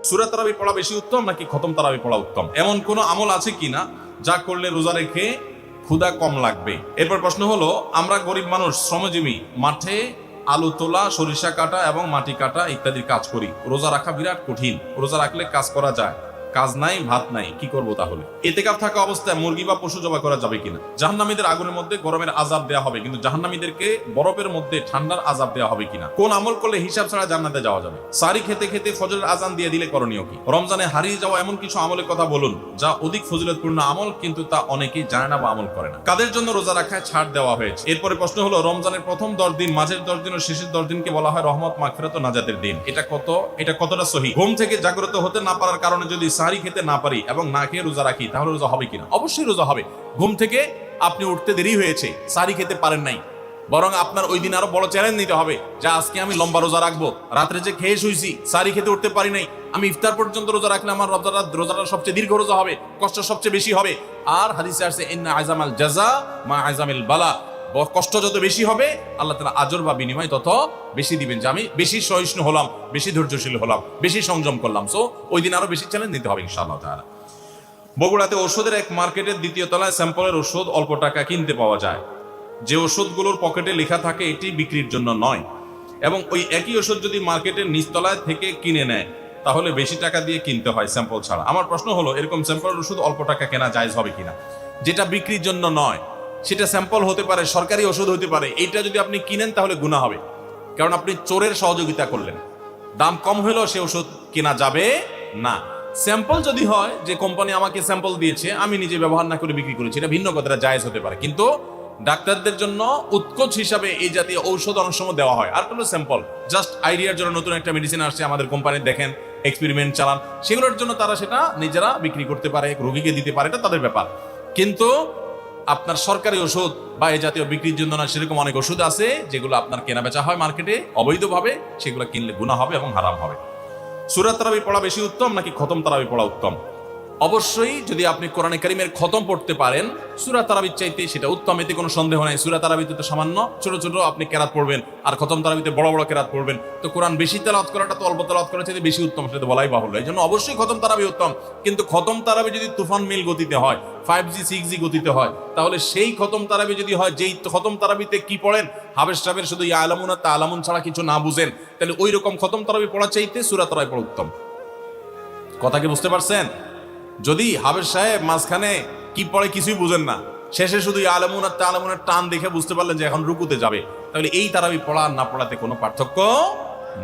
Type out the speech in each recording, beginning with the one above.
সূরা তারাবি পড়া বেশি উত্তম নাকি খতম তারাবি পড়া উত্তম? এমন কোন আমল আছে কিনা যা করলে রোজা রেখে ক্ষুধা কম লাগবে? এরপর প্রশ্ন হলো, আমরা গরিব মানুষ, শ্রমজীবী, মাঠে আলু তোলা, সরিষা কাটা এবং মাটি কাটা ইত্যাদির কাজ করি। রোজা রাখা বিরাট কঠিন। রোজা রাখলে কাজ করা যায়, কাজ নাই, ভাত নাই, কি করব তাহলে? ইতিকাফ থাকা অবস্থায় মুরগি বা পশু জবাই করা যাবে কিনা? জাহান্নামীদের আগুনের মধ্যে গরমের আযাব দেওয়া হবে, কিন্তু জাহান্নামীদেরকে বরফের মধ্যে ঠান্ডার আযাব দেওয়া হবে কিনা? কোন আমল করলে হিসাব ছাড়া জান্নাতে যাওয়া যাবে? সারি খেতে খেতে ফজরের আজান দিয়ে দিলে করণীয় কি? রমজানে হারিয়ে যাওয়া এমন কিছু আমলের কথা বলুন যা অধিক ফজিলতপূর্ণ আমল, কিন্তু তা অনেকেই জানে না বা আমল করে না। কাদের জন্য রোজা রাখায় ছাড় দেওয়া হয়েছে? এরপরে প্রশ্ন হলো, রমজানের প্রথম 10 দিন, মাঝের 10 দিন ও শেষের 10 দিনকে বলা হয় রহমত, মাগফিরাত ও নাজাতের দিন। এটা কতটা সহিহ? ঘুম থেকে জাগ্রত হতে না পারার কারণে যদি সারি খেতে না পারি এবং না খেয়ে রোজা রাখি, তাহলে রোজা হবে কিনা? অবশ্যই রোজা হবে। ঘুম থেকে আপনি উঠতে দেরি হয়েছে, সারি খেতে পারেন নাই, বরং আপনার ওই দিন আরো বড় চ্যালেঞ্জ নিতে হবে যে আজকে আমি লম্বা রোজা রাখবো। রাত্রে যে খেয়ে শুইছি, সারি খেতে উঠতে পারি নাই, আমি ইফতার পর্যন্ত রোজা রাখলে আমার রোজাটা সবচেয়ে দীর্ঘ রোজা হবে, কষ্ট সবচেয়ে বেশি হবে। আর হাদিসে আসছে ইন্না আযামাল জাযা মা আযামিল বালা, কষ্ট যত বেশি হবে আল্লাহ তাআলা আজর বা বিনিময় তত বেশি দিবেন। যে আমি বেশি সহিষ্ণু হলাম, বেশি ধৈর্যশীল হলাম, বেশি সংযম করলাম, সো ওই দিন আরো বেশি চ্যালেঞ্জ নিতে হবে ইনশাআল্লাহ তাআলা। বগুড়াতে ওষুধের এক মার্কেটের দ্বিতীয় তলায় স্যাম্পলের ওষুধ অল্প টাকা কিনতে পাওয়া যায়। যে ওষুধগুলোর পকেটে লেখা থাকে এটি বিক্রির জন্য নয়, এবং ওই একই ওষুধ যদি মার্কেটের নিচতলায় থেকে কিনে নেয় তাহলে বেশি টাকা দিয়ে কিনতে হয় স্যাম্পল ছাড়া। আমার প্রশ্ন হলো, এরকম স্যাম্পলের ওষুধ অল্প টাকা কেনা জায়েজ হবে কিনা? যেটা বিক্রির জন্য নয়, সেটা স্যাম্পল হতে পারে, সরকারি ওষুধ হতে পারে, এইটা যদি আপনি কিনেন তাহলে গুনাহ হবে, কারণ আপনি চোরের সহযোগিতা করলেন। দাম কম হলেও সে ওষুধ কেনা যাবে না। স্যাম্পল যদি হয় যে কোম্পানি আমাকে স্যাম্পল দিয়েছে, আমি নিজে ব্যবহার না করে বিক্রি করেছি, এটা ভিন্ন কথা, এটা জায়েজ হতে পারে। কিন্তু ডাক্তারদের জন্য উৎকোচ হিসাবে এই জাতীয় ঔষধ অনেক সময় দেওয়া হয়। আর কোনো স্যাম্পল জাস্ট আইডিয়ার জন্য, নতুন একটা মেডিসিন আসছে আমাদের কোম্পানির, দেখেন এক্সপেরিমেন্ট চালান, সেগুলোর জন্য তারা সেটা নিজেরা বিক্রি করতে পারে, রোগীকে দিতে পারে, এটা তাদের ব্যাপার। কিন্তু আপনার সরকারি ওষুধ বা এই জাতীয় বিক্রির জন্য না, সেরকম অনেক ওষুধ আছে যেগুলো আপনার কেনা বেচা হয় মার্কেটে অবৈধভাবে, সেগুলো কিনলে গুনাহ হবে এবং হারাম হবে। সূরা তারাবি পড়া বেশি উত্তম নাকি খতম তারাবি পড়া উত্তম? অবশ্যই যদি আপনি কোরআনে কারীমের খতম পড়তে পারেন, সূরা তারাবির চাইতে সেটা উত্তম, এতে কোনো সন্দেহ নাই। সূরা তারাবিতে তো সামান্য ছোট ছোট আপনি কেরাত পড়বেন, আর খতম তারাবিতে বড় বড় কেরাত পড়বেন, তো কোরআন বেশি তেলাওয়াত করাটা তো অল্প তেলাওয়াত করার চাইতে বেশি উত্তম, সেটা বলাই বাহুল্য। এই জন্য অবশ্যই খতম তারাবি উত্তম। কিন্তু খতম তারাবি যদি তুফান মিল গতিতে হয়, 5G 6G গতিতে হয়, তাহলে সেই খতম তারাবি যদি হয়, যেই খতম তারাবিতে কি পড়েন, হাবেশ সাহেবের শুধু ইয়া আলামুন তা আলামুন ছাড়া কিছু না বুঝেন, তাহলে ওই রকম খতম তারাবি পড়া চাইতে সূরা তারাবি পড়া উত্তম। কথা কি বুঝতে পারছেন? যদি হাবেশ সাহেব মাঝখানে কি পড়ে কিছুই বুঝেন না, শেষে শুধু আলামুনের টান দেখে বুঝতে পারলেন যে এখন রুকুতে যাবে, তাহলে এই তারাবি পড়া না পড়াতে কোনো পার্থক্য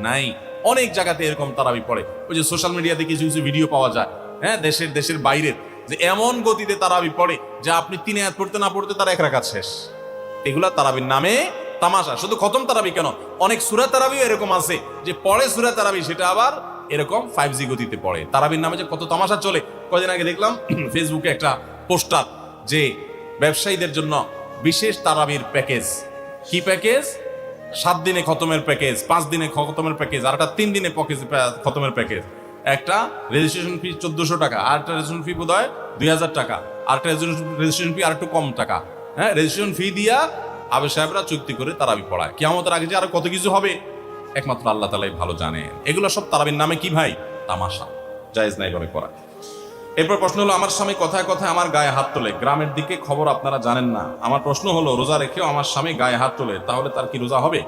নাই। অনেক জায়গাতে এরকম তারাবি পড়ে, ওই যে সোশ্যাল মিডিয়াতে কিছু কিছু ভিডিও পাওয়া যায়, হ্যাঁ, দেশের বাইরের, যে এমন গতিতে তারাবি পড়ে যে আপনি 3 আয়াত পড়তে না পড়তে তার 1 রাকাত শেষ। এগুলা তারাবির নামে তামাশা। শুধু খতম তারাবি কেন, অনেক সূরা তারাবিও এরকম আছে যে পড়ে সূরা তারাবি, সেটা আবার এরকম 5G গতিতে পড়ে। তারাবির নামে যে কত তামাশা চলে। কদিন আগে দেখলাম ফেসবুকে একটা পোস্টার, যে ব্যবসায়ীদের জন্য বিশেষ তারাবির প্যাকেজ। কি প্যাকেজ? 7 দিনে খতমের প্যাকেজ, 5 দিনে খতমের প্যাকেজ, আর একটা 3 দিনে খতমের প্যাকেজ। একটা রেজিস্ট্রেশন ফি 1400 টাকা, আর একটা রেজিস্ট্রেশন ফি বোধহয় 2000 টাকা, আর একটা রেজিস্ট্রেশন ফি আর একটু কম টাকা। হ্যাঁ, রেজিস্ট্রেশন ফি দিয়া আবে সাহেবরা চুক্তি করে তারাবি পড়ায়। কিয়ামতের আগে যে আরো কত কিছু হবে একমাত্র আল্লাহ তাআলাই ভালো জানেন। এগুলো সব তারাবির নামে কি ভাই? তামাশা, জায়েজ নাই ভাবে করা। এরপর প্রশ্ন হলো, আমার স্বামী কথায় কথায় আমার গায়ে হাত তোলে, গ্রামের দিকে খবর আপনারা জানেন না। আমার প্রশ্ন হলো, রোজা রেখেও আমার স্বামী গায়ে হাত তোলে, তাহলে তার কি রোজা হবে?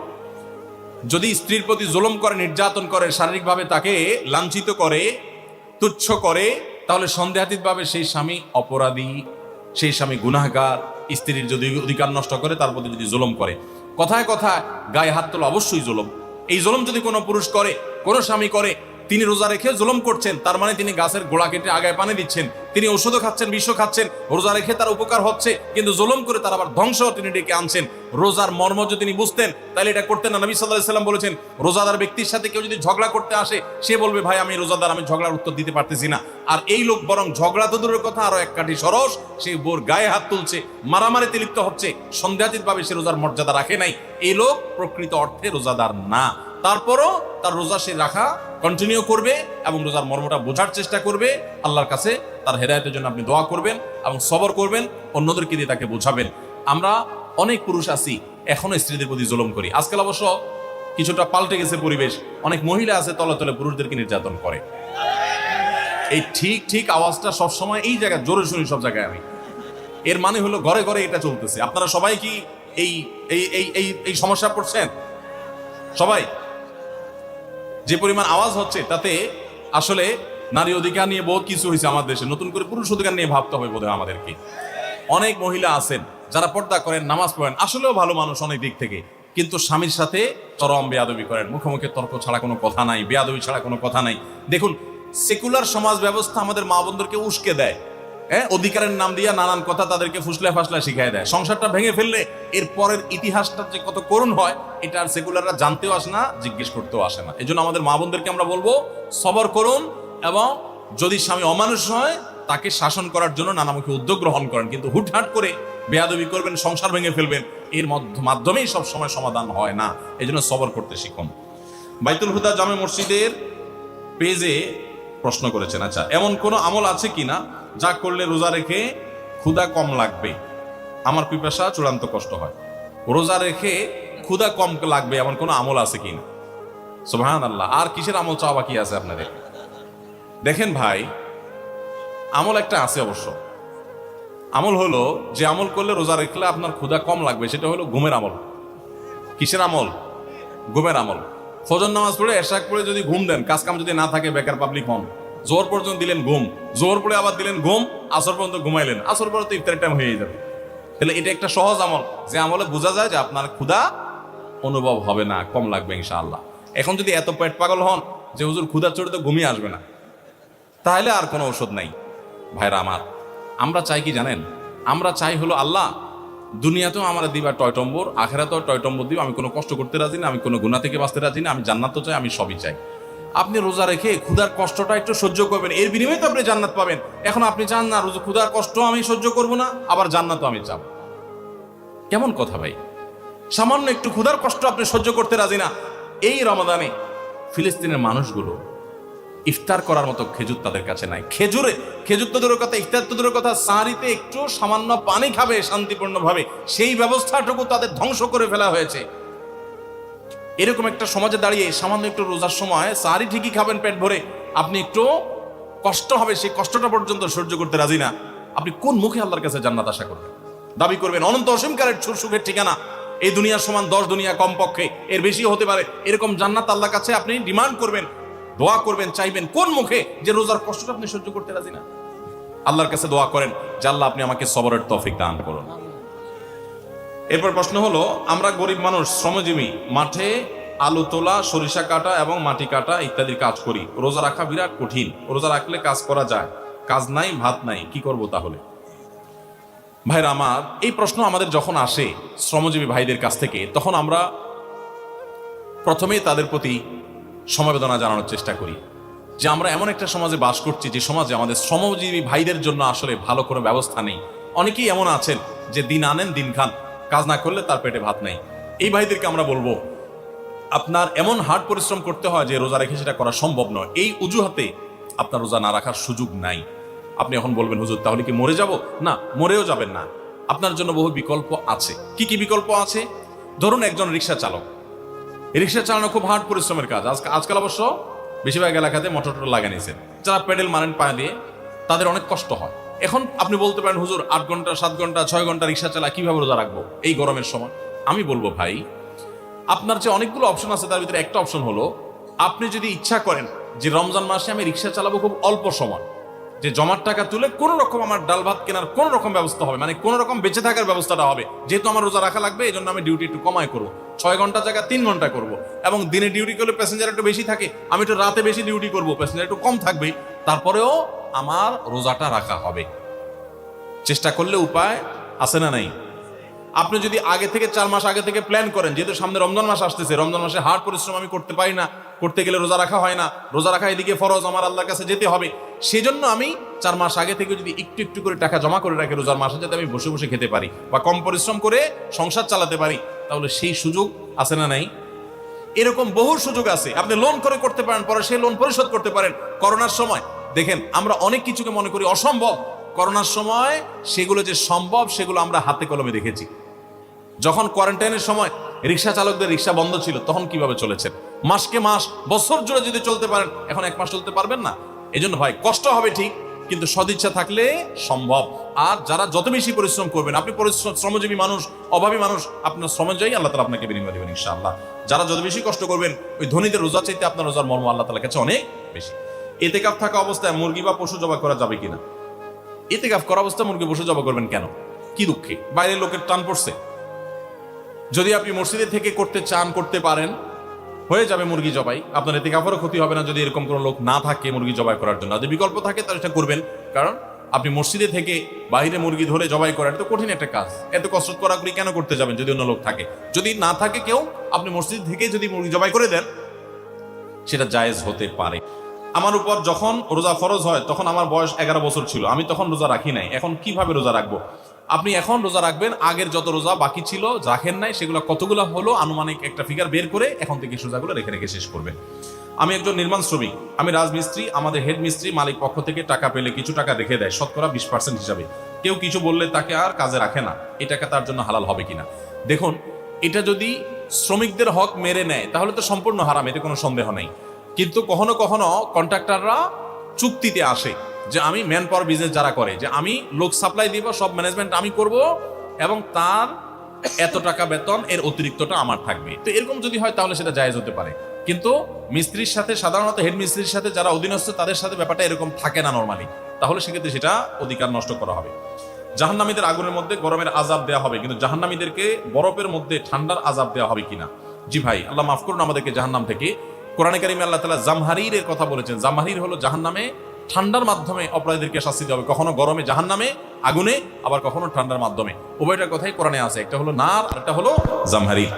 যদি স্ত্রীর প্রতি জুলুম করে, নির্যাতন করে, শারীরিকভাবে তাকে লাঞ্ছিত করে, তুচ্ছ করে, তাহলে সন্দেহাতীতভাবে সেই স্বামী অপরাধী, সেই স্বামী গুনাহগার। স্ত্রীর যদি অধিকার নষ্ট করে, তার প্রতি যদি জুলুম করে, কথায় কথায় গায়ে হাত তোলা অবশ্যই জুলুম। এই জুলুম যদি কোনো পুরুষ করে, কোনো স্বামী করে, তিনি রোজা রেখে জুলুম করছেন, তার মানে তিনি গাছের গোড়া কেটে আগায় পানি দিচ্ছেন, তিনি ওষুধও খাচ্ছেন, বিষও খাচ্ছেন, রোজা রেখে তার উপকার হচ্ছে, কিন্তু জুলুম করে তার আবার ধ্বংস তিনি ডেকে আনছেন। রোজার মর্ম যদি তিনি বুঝতেন তাহলে এটা করতেন না। নবী সাল্লাল্লাহু আলাইহি সাল্লাম বলেছেন, রোজাদার ব্যক্তির সাথে কেউ যদি ঝগড়া করতে আসে, সে বলবে, ভাই আমি রোজাদার, আমি ঝগড়ার উত্তর দিতে পারতেছি না। আর এই লোক বরং ঝগড়া তো দূরের কথা, আরো এক কাঠি সরস, সে বোর গায়ে হাত তুলছে, মারামারিতে লিপ্ত হচ্ছে, সন্দেহাতীতভাবে সে রোজার মর্যাদা রাখে নাই। এই লোক প্রকৃত অর্থে রোজাদার না। তারপরও তার রোজা সে রাখা কন্টিনিউ করবে এবং রোজার মর্মটা বোঝার চেষ্টা করবে। আল্লাহর কাছে তার হেদায়েতের জন্য আপনি দোয়া করবেন এবং সবর করবেন, অন্যদেরকে দিয়ে তাকে বোঝাবেন। আমরা অনেক পুরুষ আছি এখনো স্ত্রীদের প্রতি জুলুম করি। আজকাল অবশ্য কিছুটা পাল্টে গেছে পরিবেশ, অনেক মহিলা আছে তলে তলে পুরুষদেরকে নির্যাতন করে। এই ঠিক ঠিক আওয়াজটা সবসময় এই জায়গায় জোরে শুনি সব জায়গায় আমি। এর মানে হলো ঘরে ঘরে এটা চলতেছে। আপনারা সবাই কি এই এই এই এই এই সমস্যা পড়ছেন? সবাই যে পরিমাণ আওয়াজ হচ্ছে তাতে আসলে নারী অধিকার নিয়ে বহুত কিছু হয়েছে আমাদের দেশে, নতুন করে পুরুষ অধিকার নিয়ে ভাবতে হবে বোধহয় আমাদেরকে। অনেক মহিলা আছেন যারা পর্দা করেন, নামাজ পড়েন, আসলেও ভালো মানুষ অনেক দিক থেকে, কিন্তু স্বামীর সাথে চরম বেয়াদবি করেন। মুখে মুখে তর্ক ছাড়া কোনো কথা নাই, বেয়াদবি ছাড়া কোনো কথা নাই। দেখুন, সেকুলার সমাজ ব্যবস্থা আমাদের মা বোনদেরকে উস্কে দেয়, অধিকারের নাম দিয়া নানান কথা তাদেরকে ফুসলে ফাসলা শিখাই দেয়। সংসারটা ভেঙে ফেললে এর পরের ইতিহাসটা যে কত করুণ হয় এটা আর সেকুলাররা জানতেও আসে না, জিজ্ঞেস করতেও আসে না। এই জন্য আমাদের মা বোনদেরকে আমরা বলবো সবর করুন, এবং যদি স্বামী অমানুষ হয় তাকে শাসন করার জন্য নানামুখী উদ্যোগ গ্রহণ করেন, কিন্তু হুটহাট করে বেয়াদবি করবেন, সংসার ভেঙে ফেলবেন, এর মাধ্যমেই সব সময় সমাধান হয় না। এই জন্য সবর করতে শিখুন। বাইতুল হুদা জামে মসজিদের পেজে প্রশ্ন করেছেন, আচ্ছা এমন কোন আমল আছে কিনা যা করলে রোজা রেখে ক্ষুধা কম লাগবে, আমার পিপাসা চূড়ান্ত কষ্ট হয়, রোজা রেখে ক্ষুধা কম লাগবে এমন কোন আমল আছে কিনা? সুবহানাল্লাহ। আর কিসের আমল চাওয়া বাকি আছে আপনাদের? দেখেন ভাই, আমল একটা আছে অবশ্য। আমল হলো যে আমল করলে রোজা রাখলে আপনার ক্ষুধা কম লাগবে, সেটা হলো ঘুমের আমল। কিসের আমল? ঘুমের আমল। ফজর নামাজ পড়ে এশাক পড়ে যদি ঘুম দেন, কাজ কাম যদি না থাকে, বেকার পাবলিক হন, জোহর পর্যন্ত দিলেন ঘুম, জোহর পড়ে আবার দিলেন ঘুম, আসর পর্যন্ত ঘুমাইলেন, আসর পরে তো ইফতারের টাইম হয়ে যাবে। তাহলে এটা একটা সহজ আমল, যে আমলে বোঝা যায় যে আপনার ক্ষুধা অনুভব হবে না, কম লাগবে ইনশাআল্লাহ। এখন যদি এত পেট পাগল হন যে হুজুর ক্ষুধা চড়ে তো ঘুমিয়ে আসবে না, তাহলে আর কোনো ঔষধ নাই। ভাইরা আমার, আমরা চাই কি জানেন? আমরা চাই হলো আল্লাহ দুনিয়াতেও আমার দিবা টয়টম্বর, আখেরাতেও টয়টম্বর দিব। আমি কোনো কষ্ট করতে রাজি না, আমি কোনো গুনাহ থেকে বাঁচতে রাজি না, আমি জান্নাত তো চাই, আমি সবই চাই। আপনি রোজা রেখে ক্ষুধার কষ্টটা একটু সহ্য করবেন, এর বিনিময়ে তো আপনি জান্নাত পাবেন। এখন আপনি চান না রোজা ক্ষুধার কষ্ট আমি সহ্য করব না, আবার জান্নাতও আমি চাব? কেমন কথা ভাই? সামান্য একটু ক্ষুধার কষ্ট আপনি সহ্য করতে রাজি না। এই রমাদানে ফিলিস্তিনের মানুষগুলো ইফতার করার মতো খেজুর তাদের কাছে নাই। খেজুর তো দূরের কথা, ইফতার তো দূরের কথা, সাহারিতে একটু সামান্য পানি খাবে শান্তিপূর্ণভাবে, সেই ব্যবস্থাটুকু তাদের ধ্বংস করে ফেলা হয়েছে। এরকম একটা সমাজে দাঁড়িয়ে সামান্য একটু রোজার সময় সাহারি ঠিকই খাবেন পেট ভরে, আপনি একটু কষ্ট হবে সেই কষ্টটা পর্যন্ত সহ্য করতে রাজি না, আপনি কোন মুখে আল্লাহর কাছে জান্নাত আশা করবেন? দাবি করবেন অনন্ত অসীমকালের সুখের ঠিকানা, এই দুনিয়ার সমান 10 দুনিয়া কমপক্ষে, এর বেশি হতে পারে, এরকম জান্নাত আল্লাহর কাছে আপনি ডিমান্ড করবেন, দোয়া করবেন, চাইবেন কোন মুখে যে রোজার কষ্টটা আপনি সহ্য করতে রাজি না? আল্লাহর কাছে দোয়া করেন যে আল্লাহ আপনি আমাকে সবরের তৌফিক দান করুন। এরপর প্রশ্ন হলো, আমরা গরিব মানুষ, শ্রমজীবী, মাঠে আলু তোলা, সরিষা কাটা এবং মাটি কাটা ইত্যাদি কাজ করি, রোজা রাখা বিরাট কঠিন, রোজা রাখলে কাজ করা যায়, কাজ নাই ভাত নাই, কি করব তাহলে? ভাইরা আমার, এই প্রশ্ন আমাদের যখন আসে শ্রমজীবী ভাইদের কাছ থেকে, তখন আমরা প্রথমেই তাদের প্রতি সমবেদনা জানানোর চেষ্টা করি যে আমরা এমন একটা সমাজে বাস করছি যে সমাজে আমাদের শ্রমজীবী ভাইদের জন্য আসলে ভালো কোনো ব্যবস্থা নেই। অনেকেই এমন আছেন যে দিন আনেন দিন খান, কাজ না করলে তার পেটে ভাত নেই। এই ভাইদেরকে আমরা বলবো, আপনার এমন হার্ড পরিশ্রম করতে হয় যে রোজা রেখে সেটা করা সম্ভব নয়, এই অজুহাতে আপনার রোজা না রাখার সুযোগ নাই। আপনি এখন বলবেন হুজুর তাহলে কি মরে যাব? না, মরেও যাবেন না, আপনার জন্য বহু বিকল্প আছে। কি কি বিকল্প আছে? ধরুন একজন রিক্সা চালক, রিক্সা চালানো খুব হার্ড পরিশ্রমের কাজ। আজকাল অবশ্য বেশিরভাগ এলাকাতে মোটর লাগা নিয়েছেন, যারা পেডেল মারেন পায়ে দিয়ে, তাদের অনেক কষ্ট হয়। এখন আপনি বলতে পারেন হুজুর 8 ঘন্টা 7 ঘন্টা 6 ঘন্টা রিক্সা চালা কিভাবে রোজা রাখবো এই গরমের সময়? আমি বলবো ভাই, আপনার যে অনেকগুলো অপশন আছে তার ভিতরে একটা অপশন হলো, আপনি যদি ইচ্ছা করেন যে রমজান মাসে আমি রিক্সা চালাবো খুব অল্প সময়, যে জমার টাকা তুলে কোন রকম আমার ডাল ভাত কেনার কোন রকম ব্যবস্থা হবে, মানে কোন রকম বেঁচে থাকার ব্যবস্থাটা হবে, যেহেতু আমার রোজা রাখা লাগবে, এই জন্য আমি ডিউটি একটু কমায় করবো, 6 ঘন্টা জায়গা 3 ঘন্টা করবো, এবং দিনে ডিউটি করলে প্যাসেঞ্জার একটু বেশি থাকে, আমি একটু রাতে বেশি ডিউটি করবো, প্যাসেঞ্জার একটু কম থাকবে, তারপরেও আমার রোজাটা রাখা হবে। চেষ্টা করলে উপায় আছে না নাই? আপনি যদি আগে থেকে 4 মাস আগে থেকে প্ল্যান করেন, যেহেতু সামনে রমজান মাস আসতেছে, রমজান মাসে হার্ড পরিশ্রম আমি করতে পারি না, করতে গেলে রোজা রাখা হয় না, রোজা রাখা এদিকে ফরজ, আমার আল্লাহর কাছে যেতে হবে, সেজন্য আমি 4 মাস আগে থেকে যদি একটু একটু করে টাকা জমা করে রাখি রোজার মাসে, যাতে আমি বসে বসে খেতে পারি বা কম পরিশ্রম করে সংসার চালাতে পারি, তাহলে সেই সুযোগ আছে না নাই? এরকম বহু সুযোগ আছে। আপনি লোন করে করতে পারেন, পরে সেই লোন পরিশোধ করতে পারেন। করোনার সময় দেখেন আমরা অনেক কিছুকে মনে করি অসম্ভব, করোনার সময় সেগুলো যে সম্ভব সেগুলো আমরা হাতে কলমে দেখেছি। যখন কোয়ারেন্টাইনের সময় রিক্সা চালকদের রিক্সা বন্ধ ছিল, তখন কিভাবে চলেছেন? মাসকে মাস, বছর জুড়ে যদি চলতে পারেন, এখন 1 মাস চলতে পারবেন না? এই জন্য ভাই কষ্ট হবে ঠিক, কিন্তু সদিচ্ছা থাকলে সম্ভব। আর যারা যত বেশি পরিশ্রম করবেন, আপনি শ্রমজীবী মানুষ, অভাবী মানুষ, আপনার শ্রম যাই আল্লাহ তাআলা আপনাকে বিনিময় দেবেন ইনশাআল্লাহ। যারা যত বেশি কষ্ট করবেন, ওই ধনীদের রোজা চাইতে আপনার রোজার মর্ম আল্লাহ তাআলার কাছে অনেক বেশি। ইতিকাফ থাকা অবস্থায় মুরগি বা পশু জবাই করা যাবে কিনা? ইতিকাফ করা অবস্থায় মুরগি পশু জবাই করবেন কেন? কি দুঃখে? বাইরের লোকের টান পড়ছে? যদি আপনি মসজিদে থেকে করতে চান, করতে পারেন, হয়ে যাবে মুরগি জবাই, আপনার ইতিকাফেরও ক্ষতি হবে না যদি এরকম কোনো লোক না থাকে মুরগি জবাই করার জন্য। যদি বিকল্প থাকে তাহলে সেটা করবেন, কারণ আপনি মসজিদে থেকে বাইরে মুরগি ধরে জবাই করা এটা তো কঠিন একটা কাজ, এত কসরত করাকরি কেন করতে যাবেন যদি অন্য লোক থাকে? যদি না থাকে কেউ, আপনি মসজিদ থেকে যদি মুরগি জবাই করে দেন, সেটা জায়েজ হতে পারে। আমার উপর যখন রোজা ফরজ হয় তখন আমার বয়স 11 বছর ছিল, আমি তখন রোজা রাখি নাই, এখন কিভাবে রোজা রাখবো? আপনি এখন রোজা রাখবেন, আগের যত রোজা বাকি ছিল রাখেন নাই সেগুলো কতগুলো হলো আনুমানিক একটা ফিগার বের করে এখন থেকে রোজাগুলো রেখে রেখে শেষ করবেন। আমি একজন নির্মাণ শ্রমিক, আমি রাজমিস্ত্রি, আমাদের হেড মিস্ত্রি মালিক পক্ষ থেকে টাকা পেলে কিছু টাকা রেখে দেয় শতকরা 20% হিসাবে। কেউ কিছু বললে তাকে আর কাজে রাখে না, এই টাকা তার জন্য হালাল হবে কিনা? দেখুন, এটা যদি শ্রমিকদের হক মেরে নেয় তাহলে তো সম্পূর্ণ হারাম, এতে কোনো সন্দেহ নেই। কিন্তু কখনো কখনো কন্ট্রাক্টররা চুক্তিতে আসে যে আমি ম্যান পাওয়ার বিজনেস যারা করে, যে আমি লোক সাপ্লাই দিব, সব ম্যানেজমেন্ট আমি করব এবং তার এত টাকা বেতন, এর অতিরিক্তটা আমার থাকবে। তো এরকম যদি হয় তাহলে সেটা জায়েজ হতে পারে। কিন্তু মিস্ত্রির সাথে, সাধারণত হেড মিস্ত্রির সাথে যারা অধীনস্থ তাদের সাথে ব্যাপারটা এরকম থাকে না নরমালি, তাহলে সেক্ষেত্রে সেটা অধিকার নষ্ট করা হবে। জাহান্নামীদের আগুনের মধ্যে গরমের আযাব দেওয়া হবে, কিন্তু জাহান্নামীদেরকে বরফের মধ্যে ঠান্ডার আযাব দেওয়া হবে কিনা? জি ভাই, আল্লাহ মাফ করুন আমাদেরকে জাহান্নাম থেকে। কোরআনে কারিমে আল্লাহ তাআলা জামহারীরের কথা বলেছেন। জামহারীর হলো জাহান্নামে ঠান্ডার মাধ্যমে অপরাধীদেরকে শাস্তি দেওয়া হবে, কখনো গরমে জাহান্নামে আগুনে, আবার কখনো ঠান্ডার মাধ্যমে। উভয়টার কথাই কোরআনে আছে, একটা হলো নার আর একটা হলো জামহারীর।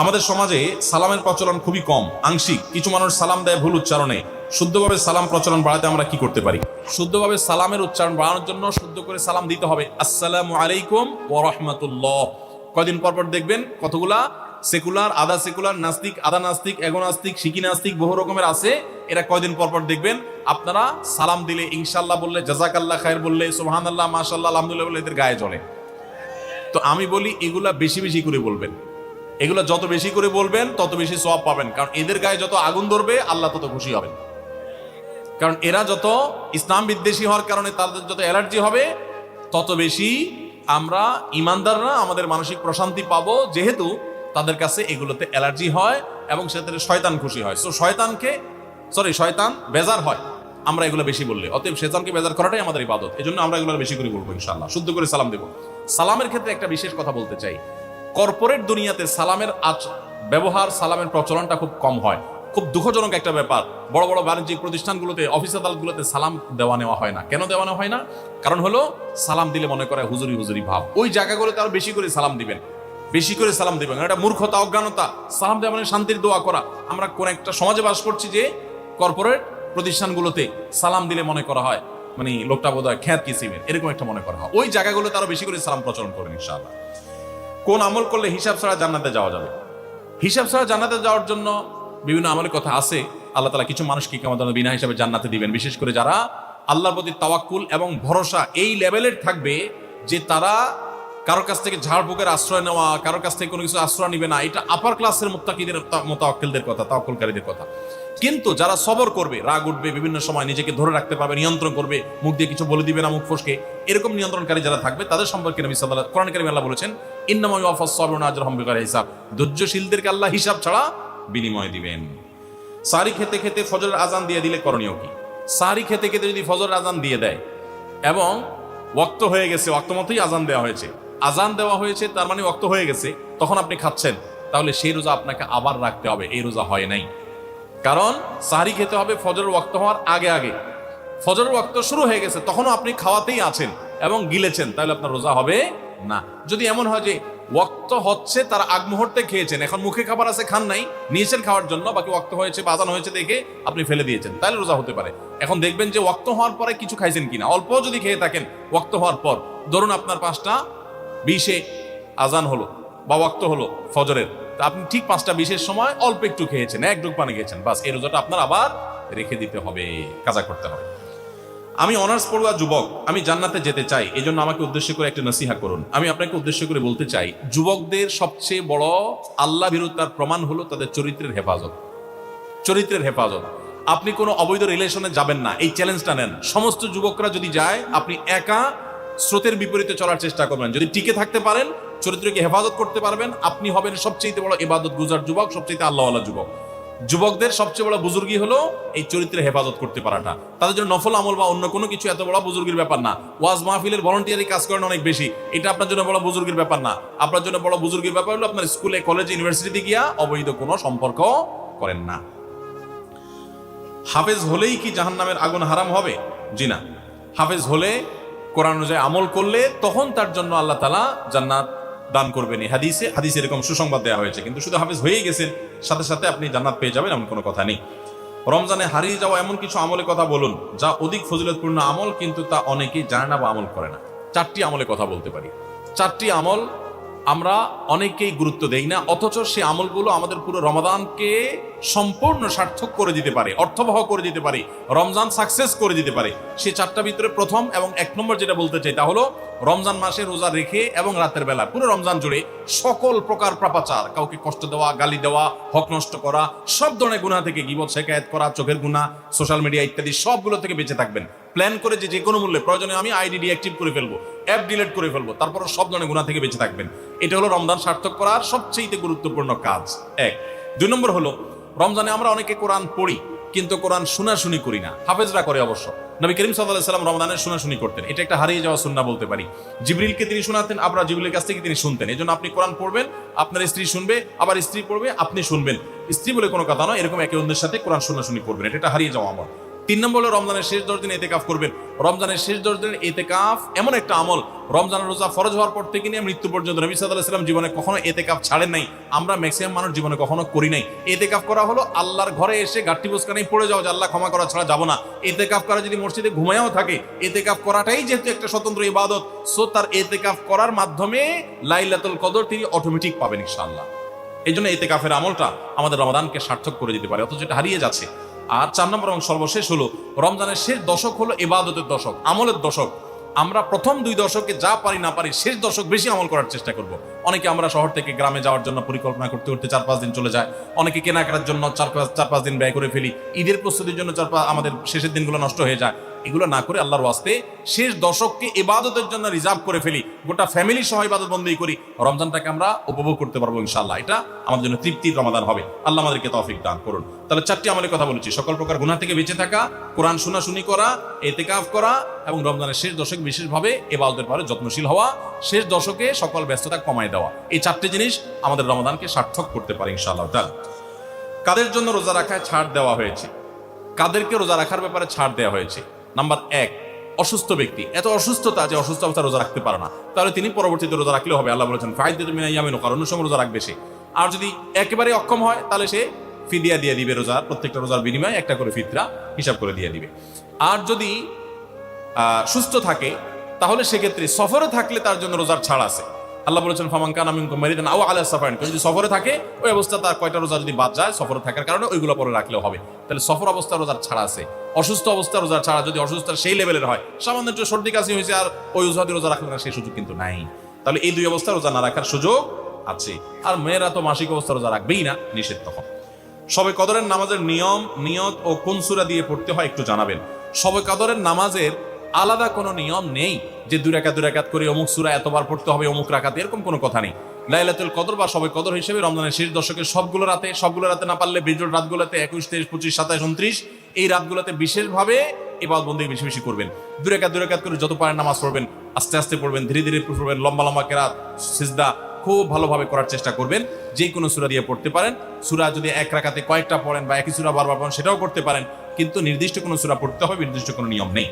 আমাদের সমাজে সালামের প্রচলন খুবই কম, আংশিক। কিছু মানুষ সালাম দেয় ভুল উচ্চারণে। শুদ্ধভাবে সালাম প্রচলন বাড়াতে আমরা কি করতে পারি? শুদ্ধভাবে সালামের উচ্চারণ বাড়ানোর জন্য শুদ্ধ করে সালাম দিতে হবে, আসসালামু আলাইকুম ওয়া রাহমাতুল্লাহ। কয়দিন পর পর দেখবেন কতগুলা সেকুলার, আধা সেকুলার, নাস্তিক, আধা নাস্তিক, এগো নাস্তিক, শিকি নাস্তিক, বহু রকমের আছে। এরা কয়দিন পর পর দেখবেন আপনারা সালাম দিলে, ইনশাআল্লাহ বললে, জাযাকাল্লাহ খায়ের বললে, সুবহানাল্লাহ, মাশাআল্লাহ, আলহামদুলিল্লাহ বললে এদের গায়ে জ্বলে। তো আমি বলি এগুলা বেশি বেশি করে বলবেন। এগুলো যত বেশি করে বলবেন তত বেশি সওয়াব পাবেন, কারণ এদের গায়ে যত আগুন ধরবে আল্লাহ তত খুশি হবেন। কারণ এরা যত ইসলাম বিদ্বেষী হওয়ার কারণে তাদের যত অ্যালার্জি হবে, তত বেশি আমরা ইমানদাররা আমাদের মানসিক প্রশান্তি পাবো, যেহেতু তাদের কাছে এগুলোতে অ্যালার্জি হয় এবং সেটাতে শয়তান খুশি হয়। সো শয়তান বেজার হয় আমরা এগুলো বেশি বললে। অতএব শয়তানকে বেজার করাটাই আমাদের ইবাদত। এজন্য আমরা এগুলো বেশি করে বলবো ইনশাআল্লাহ, শুদ্ধ করে সালাম দেব। সালামের ক্ষেত্রে একটা বিশেষ কথা বলতে চাই। কর্পোরেট দুনিয়াতে সালামের ব্যবহার, সালামের প্রচলনটা খুব কম হয়। খুব দুঃখজনক একটা ব্যাপার। বড় বড় বাণিজ্যিক প্রতিষ্ঠানগুলোতে, অফিস আদালতগুলোতে সালাম দেওয়া নেওয়া হয় না। কেন দেওয়া নেওয়া হয় না? কারণ হলো সালাম দিলে মনে করে হুজুরি হুজুরি ভাব। ওই জায়গাগুলোতে আরো বেশি করে সালাম দিবেন, বেশি করে সালাম দিবেন। এটা মূর্খতা, অজ্ঞানতা। সালাম দেওয়া মানে শান্তির দোয়া করা। আমরা কোন একটা সমাজে বাস করছি যে কর্পোরেট প্রতিষ্ঠানগুলোতে সালাম দিলে মনে করা হয় মানে লোকটা বোধহয় খ্যাত কিসিমের, এরকম একটা মনে করা হয়। ওই জায়গাগুলোতে আরো বেশি করে সালাম প্রচলন করবেন ইনশাআল্লাহ। কোন আমল করলে হিসাব ছাড়া জান্নাতে যাওয়া যাবে? হিসাব ছাড়া জান্নাতে যাওয়ার জন্য বিভিন্ন আমলের কথা আছে। আল্লাহ তাআলা কিছু মানুষকে আমাদের বিনা হিসাবে জান্নাতে দিবেন, বিশেষ করে যারা আল্লাহর প্রতি তাওয়াক্কুল এবং ভরসা এই লেভেলের থাকবে যে তারা কারোর কাছ থেকে ঝাড়ফুঁকের আশ্রয় নেওয়া, কারোর কাছ থেকে কোনো কিছু আশ্রয় নিবে না। এটা আপার ক্লাসের মুত্তাকিদের, মুতাওয়াক্কিলদের কথা, তাওয়াক্কুলকারীদের কথা। কিন্তু যারা সবর করবে, রাগ উঠবে, বিভিন্ন সময় নিজেকে ধরে রাখতে পারবে, নিয়ন্ত্রণ করবে, মুখ দিয়ে কিছু বলে দিবে না মুখ ফসকে, এরকম নিয়ন্ত্রণকারী যারা থাকবে তাদের সম্পর্কে নবী সাল্লাল্লাহু আলাইহি ওয়াসাল্লাম, কোরআন কারীমে আল্লাহ বলেছেন, ইন্নামা ইউওয়াফাস সাবিরুনা আজরাহুম বিগাইরি হিসাব। ধৈর্যশীলদেরকে আল্লাহ হিসাব ছাড়া বিনিময় দিবেন। সারি খেতে খেতে ফজরের আজান দিয়ে দিলে করণীয় কি? সারি খেতে খেতে যদি ফজরের আজান দিয়ে দেয় এবং ওয়াক্ত হয়ে গেছে, ওয়াক্ত মতোই আজান দেওয়া হয়েছে, আজান দেওয়া হয়েছে তার মানে ওয়াক্ত হয়ে গেছে, তখন আপনি খাচ্ছেন, তাহলে সেই রোজা আপনাকে আবার রাখতে হবে। এই রোজা হয় নাই। কারণ সাহরি খেতে হবে ফজরের ওয়াক্ত হওয়ার আগে আগে। ফজরের ওয়াক্ত শুরু হয়ে গেছে, তখনও আপনি খাওয়াতেই আছেন এবং গিলেছেন, তাহলে আপনার রোজা হবে না। যদি এমন হয় যে ওয়াক্ত হচ্ছে তার আগ মুহূর্তে খেয়েছেন, এখন মুখে খাবার আছে, খান নাই, নিয়েছেন খাওয়ার জন্য, বাকি ওয়াক্ত হয়েছে বা আজান হয়েছে দেখে আপনি ফেলে দিয়েছেন, তাহলে রোজা হতে পারে। এখন দেখবেন যে ওয়াক্ত হওয়ার পরে কিছু খাইছেন কিনা। অল্প যদি খেয়ে থাকেন ওয়াক্ত হওয়ার পর, ধরুন আপনার 5:20 আজান হলো বা ওয়াক্ত হলো ফজরের, তা আপনি ঠিক 5:20 সময় অল্প একটু খেয়েছেন, এক ডুব পানি খেয়েছেন, বাস এই রোজাটা আপনার আবার রেখে দিতে হবে, কাজা করতে হবে। আমি অনার্স পড়ুয়া যুবক, আমি জান্নাতে যেতে চাই, এই জন্য আমাকে উদ্দেশ্য করে একটা নসিহা করুন। আমি আপনাকে উদ্দেশ্য করে বলতে চাই, যুবকদের সবচেয়ে বড় আল্লাহ বিরুদ্ধার প্রমাণ হলো তাদের চরিত্রের হেফাজত। চরিত্রের হেফাজত। আপনি কোনো অবৈধ রিলেশনে যাবেন না, এই চ্যালেঞ্জটা নেন। সমস্ত যুবকরা যদি যায়, আপনি একা স্রোতের বিপরীতে চলার চেষ্টা করবেন। যদি টিকে থাকতে পারেন, চরিত্রকে হেফাজত করতে পারবেন, আপনি হবেন সবচেয়ে বড় ইবাদত গুজার যুবক, সবচেয়ে আল্লাহওয়ালা যুবক। যুবকদের সবচেয়ে বড় বুজুর্গি হলো এই চরিত্রের হেফাজত করতে পারাটা। তাদের জন্য নফল আমল বা অন্য কোনো কিছু এত বড় বুজুর্গির ব্যাপার না। ওয়াজ মাহফিলের ভলান্টিয়ারি কাজ করেন অনেক বেশি, এটা আপনার জন্য বড় বুজুর্গির ব্যাপার না। আপনার জন্য বড় বুজুর্গির ব্যাপার হলো আপনার স্কুলে, কলেজে, ইউনিভার্সিটিতে গিয়া অবৈধ কোনো সম্পর্ক করেন না। হাফেজ হলেই কি জাহান্নামের আগুন হারাম হবে? জি না। হাফেজ হলে, কোরআন অনুযায়ী আমল করলে, তখন তার জন্য আল্লাহ তাআলা জান্নাত দান করবেন। হাদিসে এরকম সুসংবাদ দেওয়া হয়েছে। কিন্তু শুধু হাফেজ হয়েই গেছেন, সাথে সাথে আপনি জান্নাত পেয়ে যাবেন এমন কোনো কথা নেই। রমজানে হারিয়ে যাওয়া এমন কিছু আমলের কথা বলুন যা অধিক ফজিলতপূর্ণ আমল, কিন্তু তা অনেকেই জানে না বা আমল করে না। 4টি আমলের কথা বলতে পারি। 4টি আমল আমরা অনেকেই গুরুত্ব দেই না, অথচ সে আমলগুলো আমাদের পুরো রমাদানকে সম্পূর্ণ সার্থক করে দিতে পারে, অর্থবহ করে দিতে পারে, রমজান সাকসেস করে দিতে পারে। সে 4টার ভিতরে প্রথম এবং 1 নম্বর যেটা বলতে চাই তা হলো রমজান মাসে রোজা রেখে এবং রাতের বেলা পুরো রমজান জুড়ে সকল প্রকার পাপাচার, কাউকে কষ্ট দেওয়া, গালি দেওয়া, হক নষ্ট করা, সব ধরনের গুনাহ থেকে, গীবত, শিকায়াত করা, চোখের গুনাহ, সোশ্যাল মিডিয়া ইত্যাদি সবগুলো থেকে বেঁচে থাকবেন। প্ল্যান করে যে কোনো মূল্যে, প্রয়োজনে আমি আইডি ডিঅ্যাক্টিভ করে ফেলবো, অ্যাপ ডিলিট করে ফেলবো, তারপর সব ধরনের গুনাহ থেকে বেঁচে থাকবেন। এটা হলো রমজান সার্থক করার সবচেয়ে গুরুত্বপূর্ণ কাজ। 1। 2 নম্বর হলো রমজানে আমরা অনেকে কোরআন পড়ি কিন্তু কোরআন শোনাশুনি করি না। হাফেজরা করে অবশ্য। নবী করিম সাল্লাল্লাহু আলাইহি ওয়াসাল্লাম রমজানের শোনাশুনি করতেন। এটা একটা হারিয়ে যাওয়া সুন্নাহ বলতে পারি। জিবরিলকে তিনি শোনাতেন, আবার জিবরিলের কাছ থেকে তিনি শুনতেন। এজন্য আপনি কোরআন পড়বেন, আপনার স্ত্রী শুনবে, আবার স্ত্রী পড়বে, আপনি শুনবেন। স্ত্রী বলে কোনো কথা নয়, এরকম একে অন্যের সাথে কোরআন শোনাশুনি করবেন। এটা একটা হারিয়ে যাওয়া আমল। 3 নম্বর হলো রমজানের শেষ 10 দিন ইতিকাফ করবেন। রমজানের শেষ 10 দিনের ইতিকাফ এমন একটা আমল, রমজানের রোজা ফরজ হওয়ার পর থেকে নিয়ে মৃত্যু পর্যন্ত নবী সাল্লাল্লাহু আলাইহি ওয়াসাল্লাম জীবনে কখনো ইতিকাফ ছাড়েন নাই। আমরা ম্যাক্সিমাম মানুষ জীবনে কখনো করি নাই। ইতিকাফ করা হলো আল্লাহর ঘরে এসে গাঁটটি বোসকানি পড়ে যাও যে আল্লাহ ক্ষমা করা ছাড়া যাব না। ইতিকাফ করা যদি মসজিদে ঘুমায়ও থাকে, ইতিকাফ করাটাই যেহেতু একটা স্বতন্ত্র ইবাদত, সো তার ইতিকাফ করার মাধ্যমে লাইলাতুল কদর তিনি অটোমেটিক পাবেন ইনশাআল্লাহ। এই জন্য ইতিকাফের আমলটা আমাদের রমাদানকে সার্থক করে দিতে পারে, অথচ এটা হারিয়ে যাচ্ছে। আর 4 নম্বর এবং সর্বশেষ হলো রমজানের শেষ দশক হলো ইবাদতের দশক, আমলের দশক। আমরা প্রথম 2 দশকে যা পারি না পারি, শেষ দশক বেশি আমল করার চেষ্টা করব। অনেকে আমরা শহর থেকে গ্রামে যাওয়ার জন্য পরিকল্পনা করতে করতে 4-5 দিন চলে যায়। অনেকে কেনাকাটার জন্য 4-5 দিন ব্যয় করে ফেলি। ঈদের প্রস্তুতির জন্য আমাদের শেষের দিনগুলো নষ্ট হয়ে যায়। এগুলো না করে আল্লাহর ওয়াস্তে শেষ দশককে ইবাদতের জন্য রিজার্ভ করে ফেলি, গোটা ফ্যামিলি সহ ইবাদত বন্দী করি, রমজানটাকে আমরা উপভোগ করতে পারবো ইনশাআল্লাহ। এটা আমাদের জন্য তৃপ্তির রমাদান হবে। আল্লাহ আমাদেরকে তৌফিক দান করুন। তাহলে 4টি আমলের কথা বলেছি, সকল প্রকার গুনাহ থেকে বেঁচে থাকা, কোরআন শোনাশুনি করা, ইতিকাফ করা এবং রমজানের শেষ দশক বিশেষভাবে ইবাদতের পরে যত্নশীল হওয়া, শেষ দশকে সকল ব্যস্ততা কমায় দেওয়া। এই 4টি জিনিস আমাদের রমাদানকে সার্থক করতে পারে ইনশাআল্লাহ তাআলা। কাদের জন্য রোজা রাখায় ছাড় দেওয়া হয়েছে? কাদেরকে রোজা রাখার ব্যাপারে ছাড় দেওয়া হয়েছে? নাম্বার 1, অসুস্থ ব্যক্তি। এত অসুস্থতা যে অসুস্থ অবস্থা রোজা রাখতে পারে না, তাহলে তিনি পরবর্তীতে রোজা রাখলেও হবে। আল্লাহ বলেছেন ফাইদাতুম মিন আইয়ামিন উখরা, অন্য সময় রোজা রাখবে সে। আর যদি একেবারে অক্ষম হয় তাহলে সে ফিদিয়া দিয়ে দিবে, রোজার প্রত্যেকটা রোজার বিনিময়ে একটা করে ফিতরা হিসাব করে দিয়ে দিবে। আর যদি সুস্থ থাকে তাহলে সেক্ষেত্রে সফরে থাকলে তার জন্য রোজার ছাড় আছে। আল্লাহ বলেছেন ফামান কানা মিনকুম মারিদান আও আলা সাফারিন, যদি সফরে থাকে ওই অবস্থা তার কয়টা রোজা যদি বাদ যায় সফরে থাকার কারণে, ওইগুলো পরে রাখলেও হবে। তাহলে সফর অবস্থা রোজার ছাড়া আছে। অসুস্থ অবস্থা রোজার ছাড়া, যদি অসুস্থতার সেই লেভেলের হয়, সামান্য একটু সর্দি কাশি হয়েছে আর ওই অজুহাতে রোজা রাখলে না, সেই সুযোগ কিন্তু নাই। তাহলে এই 2 অবস্থা রোজা না রাখার সুযোগ আছে। আর মেয়েরা তো মাসিক অবস্থা রোজা রাখবেই না, নিষেধ তখন। শবে কদরের নামাজের নিয়ম, নিয়ত ও কোন সূরা দিয়ে পড়তে হয় একটু জানাবেন। শবে কদরের নামাজের আলাদা কোনো নিয়ম নেই যে 2 রাকাত করে অমুক সূরা এতবার পড়তে হবে অমুক রাকাতে, এরকম কোনো কথা নেই। লাইলাতুল কদর বা শবে কদর হিসেবে রমজানের শেষ দশকের সবগুলো রাতে না পারলে বিজোড় রাতগুলোতে 21, 23, 25, 27, 29 এই রাতগুলোতে বিশেষভাবে ইবাদত বন্দেগী বেশি বেশি করবেন। 2 রাকাত করে যত পারেন নামাজ পড়বেন, আস্তে আস্তে পড়বেন, ধীরে ধীরে পড়বেন, লম্বা কেরাত, সিজদা খুব ভালোভাবে করার চেষ্টা করবেন। যে কোনো সূরা দিয়ে পড়তে পারেন। সূরা যদি 1 রাকাতে কয়েকটা পড়েন বা একই সূরা বারবার পড়েন সেটাও করতে পারেন, কিন্তু নির্দিষ্ট কোনো সূরা পড়তে হবে, নির্দিষ্ট কোনো নিয়ম নেই।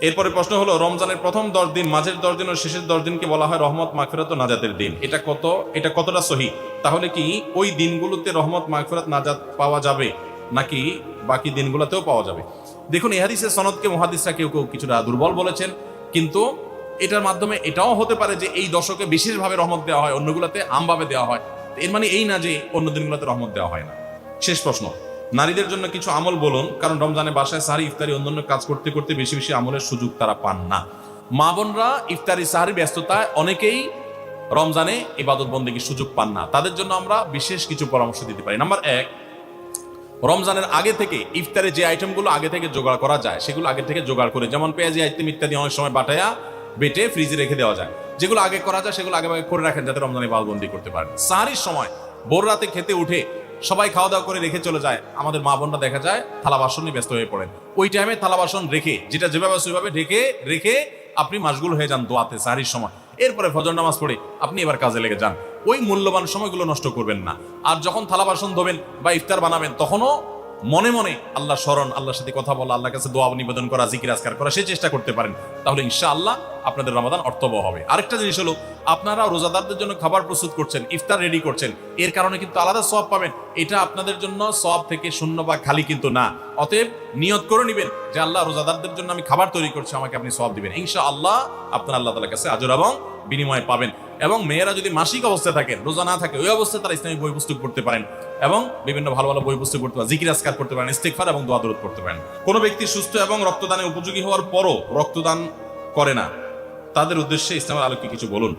এরপরে প্রশ্ন হলো রমজানের প্রথম 10 দিন, মাঝের 10 দিন ও শেষের 10 দিনকে বলা হয় রহমত, মাগফিরাত ও নাজাতের দিন। এটা কতটা সহি? তাহলে কি ওই দিনগুলোতে রহমত, মাগফিরাত, নাজাত পাওয়া যাবে নাকি বাকি দিনগুলোতেও পাওয়া যাবে? দেখুন, এই হাদিসের সনদকে মুহাদ্দিসরা কেউ কিছুটা দুর্বল বলেছেন, কিন্তু এটার মাধ্যমে এটাও হতে পারে যে এই দশকে বিশেষভাবে রহমত দেওয়া হয়, অন্যগুলোতে আমভাবে দেওয়া হয়। এর মানে এই না যে অন্য দিনগুলোতে রহমত দেওয়া হয় না। শেষ প্রশ্ন, নারীদের জন্য কিছু আমল বলুন, কারণ রমজানে বাসায় সাহারি, ইফতারি, অন্যান্য কাজ করতে করতে বেশি বেশি আমলের সুযোগ তারা পান না। মা বোনরা ইফতারি, সাহারি ব্যস্ততায় অনেকেই রমজানে ইবাদত বন্দেগীর সুযোগ পান না, তাদের জন্য আমরা বিশেষ কিছু পরামর্শ দিতে পারি। নাম্বার 1, রমজানের আগে থেকে ইফতারে যে আইটেমগুলো আগে থেকে জোগাড় করা যায় সেগুলো আগে থেকে জোগাড় করে, যেমন পেঁয়াজি আইটেম ইত্যাদি অনেক সময় বাটায়া বেটে ফ্রিজে রেখে দেওয়া যায়। যেগুলো আগে করা যায় সেগুলো আগে করে রাখেন যাতে রমজানে বালবন্দি করতে পারেন। সাহারির সময় ভোর রাতে খেতে উঠে সবাই খাওয়া দাওয়া করে রেখে চলে যায়, আমাদের মা বোনরা দেখা যায় থালা বাসন নিয়ে ব্যস্ত হয়ে পড়েন। ওই টাইমে থালা বাসন রেখে, যেটা যেভাবে সেভাবে রেখে আপনি মাশগুল হয়ে যান দোয়াতে সাহারির সময়। এরপরে ফজর নামাজ পড়ে আপনি এবার কাজে লেগে যান। ওই মূল্যবান সময়গুলো নষ্ট করবেন না। আর যখন থালা বাসন ধোবেন বা ইফতার বানাবেন তখনও মনে মনে আল্লাহ স্মরণ, আল্লাহর সাথে কথা বলা, আল্লাহর কাছে দোয়া নিবেদন করা, জিকির আজকার করা, সেই চেষ্টা করতে পারেন। তাহলে ইনশাআল্লাহ আপনাদের রমাদান অর্থবহ হবে। আরেকটা জিনিস হলো, আপনারা রোজাদারদের জন্য খাবার প্রস্তুত করছেন, ইফতার রেডি করছেন, এর কারণে কিন্তু আলাদা সওয়াব পাবেন। এটা আপনাদের জন্য সওয়াব থেকে শূন্য বা খালি কিন্তু না। অতএব নিয়ত করে নেবেন যে আল্লাহ রোজাদারদের জন্য আমি খাবার তৈরি করছি, আমাকে আপনি সওয়াব দিবেন। ইনশাআল্লাহ আপনারা আল্লাহ তাআলার কাছে আজর এবং বিনিময় পাবেন। এবং মেয়েরা যদি মাসিক অবস্থায় থাকেন, রোজা না থাকে, ওই অবস্থায় তারা ইসলামিক বই পুস্তক পড়তে পারেন এবং বিভিন্ন ভালো ভালো বই পুস্তক পড়তে পারেন, জিকির আজকার করতে পারেন, ইস্তিগফার এবং দোয়া দরুদ পড়তে পারেন। কোনো ব্যক্তি সুস্থ এবং রক্তদানে উপযোগী হওয়ার পরও রক্তদান করে না, তাদের উদ্দেশ্যে ইসলামের আলোকে কিছু বলুন।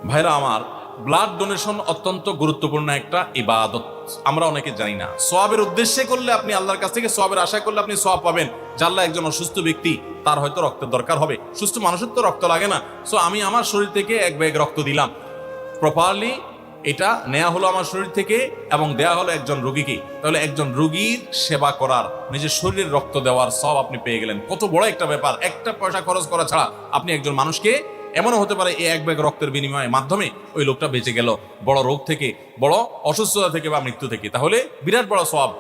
ভাইরা আমার, ব্লাড ডোনেশন অত্যন্ত গুরুত্বপূর্ণ একটা ইবাদত, আমরা অনেকে জানি না। সওয়াবের উদ্দেশ্যে করলে আপনি আল্লাহর কাছ থেকে সওয়াবের আশা করলে আপনি সওয়াব পাবেন। জানলা একজন অসুস্থ ব্যক্তি, তার হয়তো রক্তের দরকার হবে, সুস্থ মানুষের তো রক্ত লাগে না, সো আমি আমার শরীর থেকে এক ব্যাগ রক্ত দিলাম, প্রপারলি এটা নেওয়া হলো আমার শরীর থেকে এবং দেয়া হলো একজন রোগীকে। তাহলে একজন রোগীর সেবা করার, নিজের শরীরের রক্ত দেওয়ার সব আপনি পেয়ে গেলেন। কত বড় একটা ব্যাপার! একটা পয়সা খরচ করা ছাড়া আপনি একজন মানুষকে, এমনও হতে পারে এই এক ব্যাগ রক্তের বিনিময়ের মাধ্যমে ওই লোকটা বেঁচে গেল বড় রোগ থেকে, বড় অসুস্থতা থেকে বা মৃত্যু থেকে। তাহলে বিরাট বড় সওয়াব।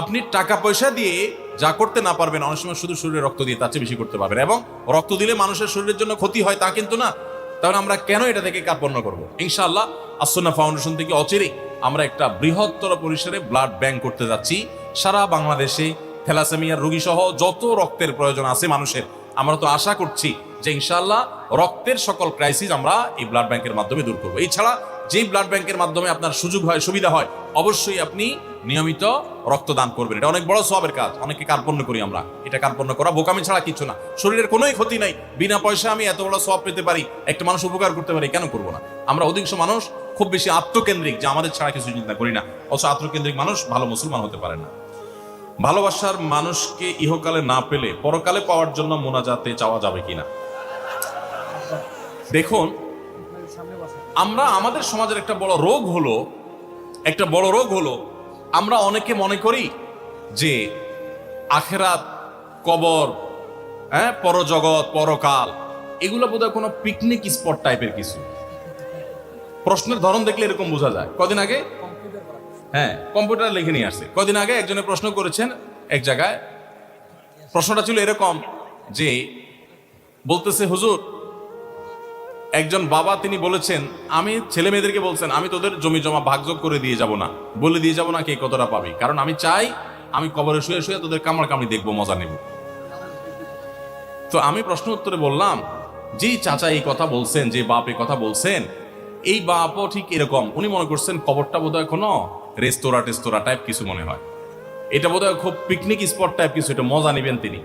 আপনি টাকা পয়সা দিয়ে যা করতে না পারবেন, অনেক সময় শুধু শরীরে রক্ত দিয়ে তার চেয়ে বেশি করতে পারবেন। এবং রক্ত দিলে মানুষের শরীরের জন্য ক্ষতি হয় তা কিন্তু না। তাহলে আমরা কেন এটা থেকে কার্পণ্য করবো? ইনশাআল্লাহ আসুন্নাহ ফাউন্ডেশন থেকে অচিরেই আমরা একটা বৃহত্তর পরিসরে ব্লাড ব্যাংক করতে যাচ্ছি। সারা বাংলাদেশে থ্যালাসেমিয়ার রোগী সহ যত রক্তের প্রয়োজন আছে মানুষের, আমরা তো আশা করছি যে ইনশাআল্লাহ রক্তের সকল ক্রাইসিস আমরা এই ব্লাড ব্যাংকের মাধ্যমে দূর করবো। এছাড়া যেই ব্লাড ব্যাংকের মাধ্যমে আপনার সুযোগ হয়, সুবিধা হয়, অবশ্যই আপনি নিয়মিত রক্তদান করবেন। এটা অনেক বড় সওয়াবের কাজ। অনেকে কার্পণ্য করি আমরা, এটা কার্পণ্য করা বোকামি ছাড়া কিছু না। শরীরের কোনোই ক্ষতি নাই, বিনা পয়সা আমি এত বড় সওয়াব পেতে পারি, একটা মানুষ উপকার করতে পারি, কেন করবো না? আমরা অধিকাংশ মানুষ খুব বেশি আত্মকেন্দ্রিক, যে আমাদের ছাড়া কিছু চিন্তা করি না। অথচ আত্মকেন্দ্রিক মানুষ ভালো মুসলমান হতে পারে না। ভালোবাসার মানুষকে ইহকালে না পেলে পরকালে পাওয়ার জন্য মোনাজাতে চাওয়া যাবে কিনা? দেখুন, আমরা আমাদের সমাজের একটা বড় রোগ হলো আমরা অনেকে মনে করি যে আখেরাত, কবর, পরজগৎ, পরকাল, এগুলো বোধহয় কোনো পিকনিক স্পট টাইপের কিছু। প্রশ্নের ধরন দেখলে এরকম বোঝা যায়। কদিন আগে কম্পিউটার লিখে নিয়ে আসছে। কদিন আগে একজনে প্রশ্ন করেছেন এক জায়গায়, প্রশ্নটা ছিল এরকম যে বলতেছে, হুজুর, একজন বাবা তিনি বলেছেন, আমি ছেলে মেয়েদেরকে বলছেন আমি তোদের জমি জমা ভাগযোগ করে দিয়ে যাব না, বলে দিয়ে যাব না কে কতটা পাবি, কারণ আমি চাই আমি কবরে শুয়ে শুয়ে তোদের কামড়ি দেখবো, মজা নেব। তো আমি প্রশ্ন উত্তরে বললাম, যেই চাচা এই কথা বলছেন, যে বাপ এই কথা বলছেন, এই বাপও ঠিক এরকম, উনি মনে করছেন কবরটা বোধহয় কোনো রেস্তোরাঁ টাইপ কিছু মনে হয়, এটা বোধহয় খুব পিকনিক স্পট টাইপ কিছু, এটা মজা নেবেন তিনি,